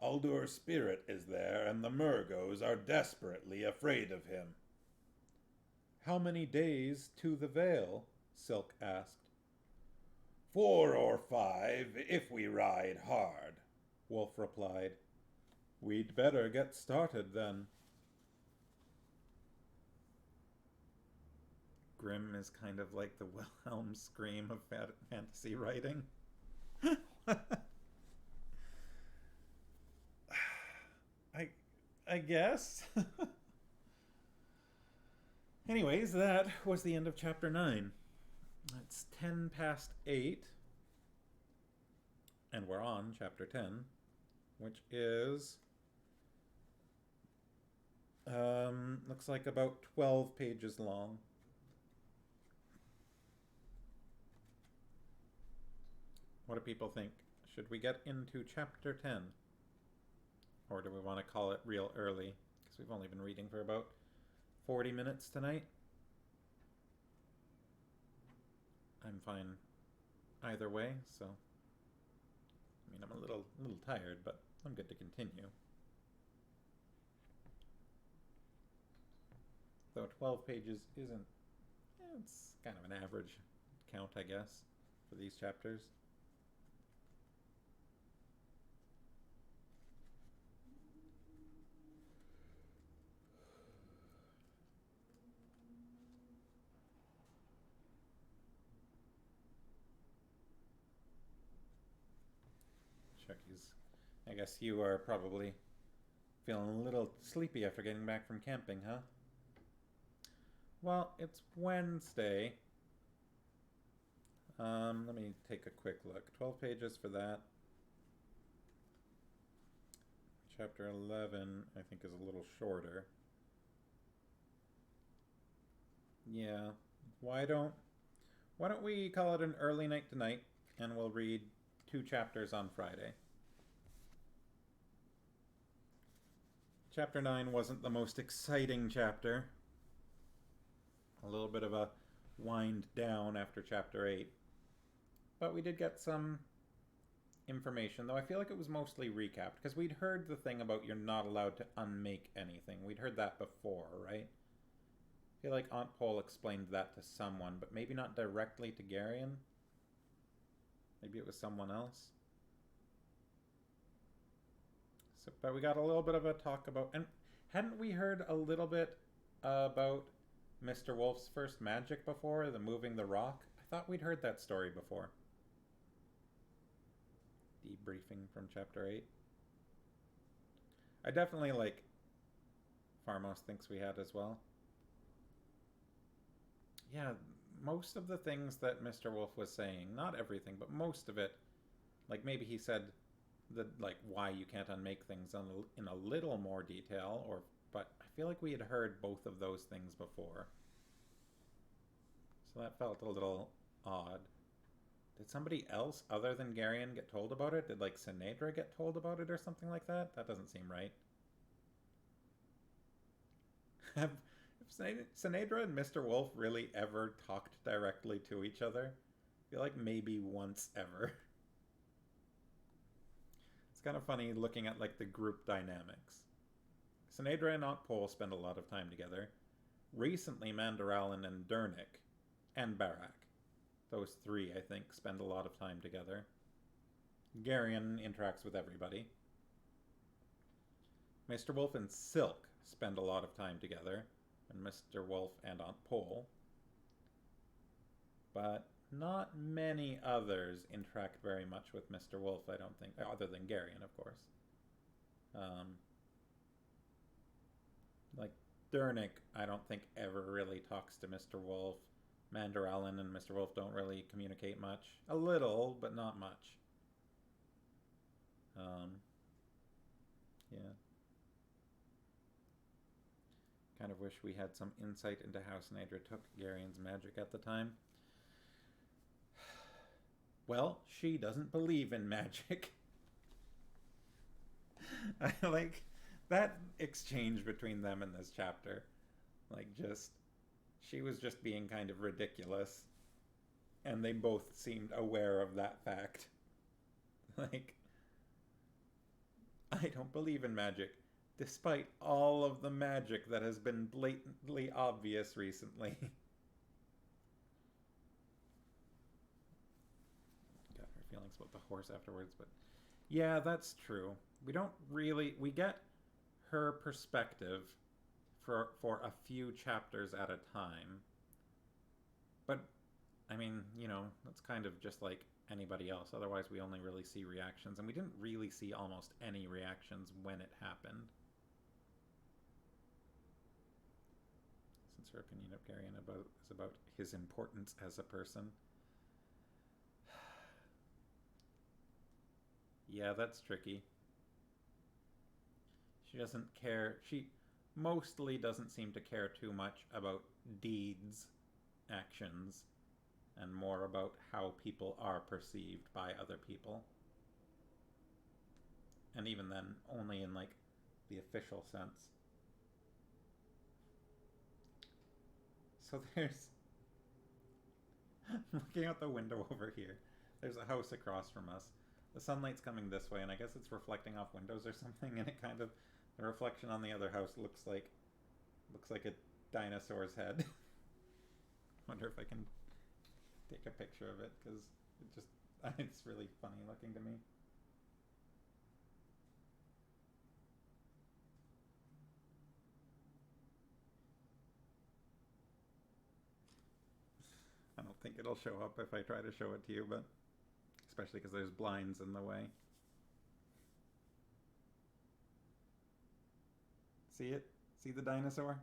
[SPEAKER 2] Aldur's spirit is there, and the Murgos are desperately afraid of him.
[SPEAKER 1] How many days to the Vale? Silk asked.
[SPEAKER 2] 4 or 5 if we ride hard,
[SPEAKER 1] Wolf replied. We'd better get started then. Grim is kind of like the Wilhelm scream of fantasy writing. I guess. Anyways, that was the end of chapter 9. It's 10 past 8. And we're on chapter 10, which is looks like about 12 pages long. What do people think? Should we get into chapter 10? Or do we want to call it real early? Because we've only been reading for about 40 minutes tonight. I'm fine either way, so I mean, I'm a little tired, but I'm good to continue. Though 12 pages isn't, it's kind of an average count, I guess, for these chapters. Chucky's, I guess you are probably feeling a little sleepy after getting back from camping, huh? Well, it's Wednesday. Let me take a quick look. 12 pages for that. Chapter 11, I think, is a little shorter. Yeah. Why don't we call it an early night tonight, and we'll read 2 chapters on Friday. Chapter 9 wasn't the most exciting chapter. A little bit of a wind down after chapter 8. But we did get some information, though I feel like it was mostly recapped, because we'd heard the thing about you're not allowed to unmake anything. We'd heard that before, right? I feel like Aunt Pole explained that to someone, but maybe not directly to Garion. Maybe it was someone else. So, but we got a little bit of a talk about, and hadn't we heard a little bit about Mr. Wolf's first magic before, the moving the rock? I thought we'd heard that story before. Debriefing from chapter 8. I definitely like Farmos thinks we had as well. Yeah, most of the things that Mr. Wolf was saying, not everything, but most of it, like maybe he said the like why you can't unmake things in a little more detail, or but I feel like we had heard both of those things before. So that felt a little odd. Did somebody else other than Garion get told about it? Did like Sinedra get told about it or something like that? That doesn't seem right. Have Sinedra and Mr. Wolf really ever talked directly to each other? I feel like maybe once ever. It's kind of funny looking at like the group dynamics. Sinedra and Aunt Pole spend a lot of time together. Recently, Mandaralin and Durnick and Barak. Those 3, I think, spend a lot of time together. Garion interacts with everybody. Mr. Wolf and Silk spend a lot of time together, and Mr. Wolf and Aunt Pole. But not many others interact very much with Mr. Wolf, I don't think, other than Garion, of course. Like Durnick, I don't think ever really talks to Mr. Wolf. Mandaralin and Mr. Wolf don't really communicate much. A little, but not much. Yeah. Kind of wish we had some insight into how Sinedra took Garion's magic at the time. Well, she doesn't believe in magic. I like that exchange between them in this chapter. Like, just, she was just being kind of ridiculous. And they both seemed aware of that fact. Like, I don't believe in magic, despite all of the magic that has been blatantly obvious recently. Got her feelings about the horse afterwards, but yeah, that's true. We don't really, we get her perspective for a few chapters at a time. But, I mean, you know, that's kind of just like anybody else. Otherwise, we only really see reactions, and we didn't really see almost any reactions when it happened. since her opinion of Garion is about his importance as a person. Yeah, that's tricky. She doesn't care. She mostly doesn't seem to care too much about deeds, actions, and more about how people are perceived by other people. And even then, only in like the official sense. So there's, looking out the window over here, there's a house across from us. The sunlight's coming this way, and I guess it's reflecting off windows or something, and it kind of, the reflection on the other house looks like a dinosaur's head. Wonder if I can take a picture of it, because it's really funny looking to me. I don't think it'll show up if I try to show it to you, but especially because there's blinds in the way. See it? See the dinosaur?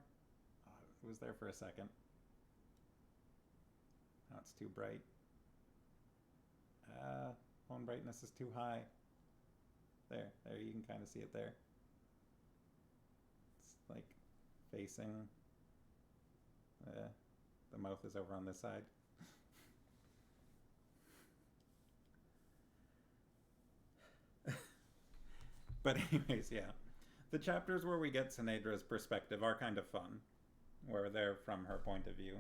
[SPEAKER 1] Oh, it was there for a second. Now it's too bright. Phone brightness is too high. There, you can kind of see it there. It's like facing. The mouth is over on this side. But anyways, yeah. The chapters where we get Sinedra's perspective are kind of fun, where they're from her point of view.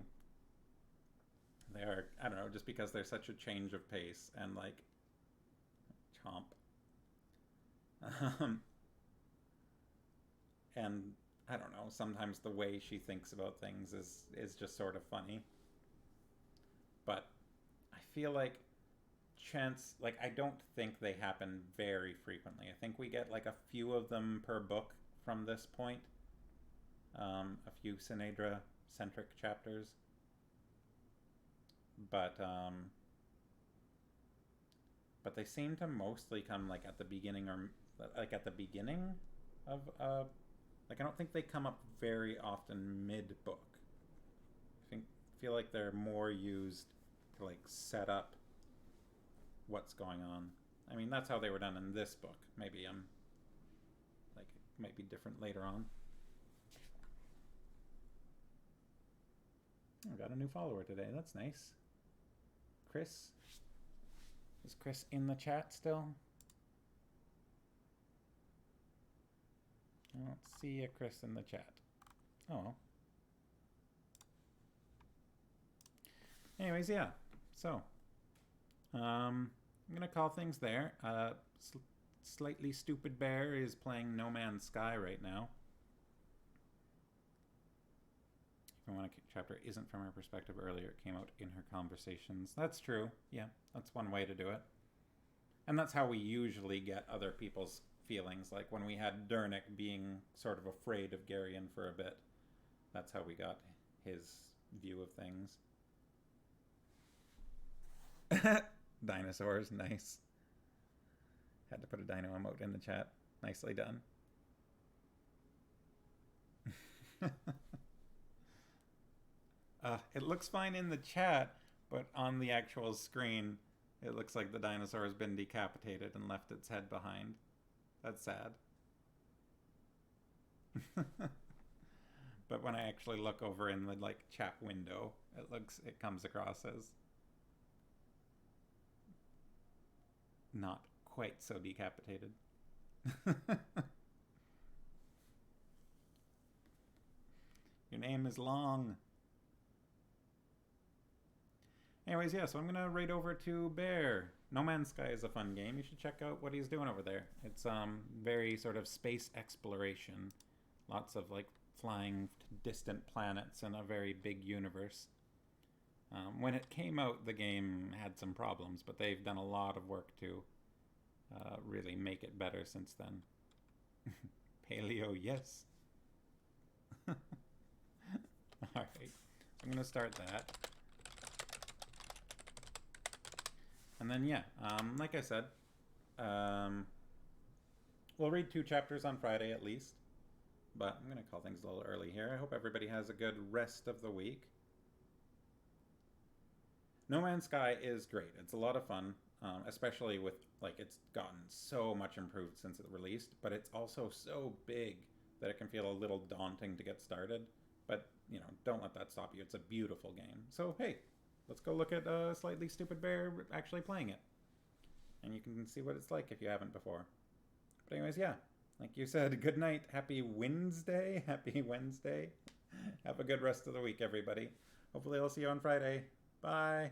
[SPEAKER 1] They are, I don't know, just because they're such a change of pace and like chomp. And I don't know, sometimes the way she thinks about things is just sort of funny. But I feel like I don't think they happen very frequently. I think we get like a few of them per book from this point. A few Sinedra centric chapters. But they seem to mostly come like at the beginning of like I don't think they come up very often mid book. Feel like they're more used to like set up what's going on. I mean, that's how they were done in this book. Maybe it might be different later on. I got a new follower today. That's nice. Chris? Is Chris in the chat still? I don't see a Chris in the chat. Oh well. Anyways, yeah. So, I'm gonna call things there. Slightly Stupid Bear is playing No Man's Sky right now. If I want a chapter isn't from her perspective earlier, it came out in her conversations. That's true. Yeah, that's one way to do it. And that's how we usually get other people's feelings. Like when we had Dernick being sort of afraid of Garion for a bit. That's how we got his view of things. Dinosaurs, nice. Had to put a dino emote in the chat. Nicely done. It looks fine in the chat, but on the actual screen, it looks like the dinosaur has been decapitated and left its head behind. That's sad. But when I actually look over in the chat window, it comes across as not quite so decapitated. Your name is long. Anyways, yeah, so I'm gonna raid over to Bear. No Man's Sky is a fun game. You should check out what he's doing over there. It's very sort of space exploration. Lots of flying to distant planets in a very big universe. When it came out, the game had some problems, but they've done a lot of work to really make it better since then. Paleo, yes. Alright, I'm gonna start that. And then, yeah, like I said, we'll read 2 chapters on Friday at least. But I'm going to call things a little early here. I hope everybody has a good rest of the week. No Man's Sky is great. It's a lot of fun, especially with, like, it's gotten so much improved since it released, but it's also so big that it can feel a little daunting to get started. But, you know, don't let that stop you. It's a beautiful game. So, hey, let's go look at Slightly Stupid Bear actually playing it. And you can see what it's like if you haven't before. But anyways, yeah. Like you said, good night. Happy Wednesday. Happy Wednesday. Have a good rest of the week, everybody. Hopefully I'll see you on Friday. Bye.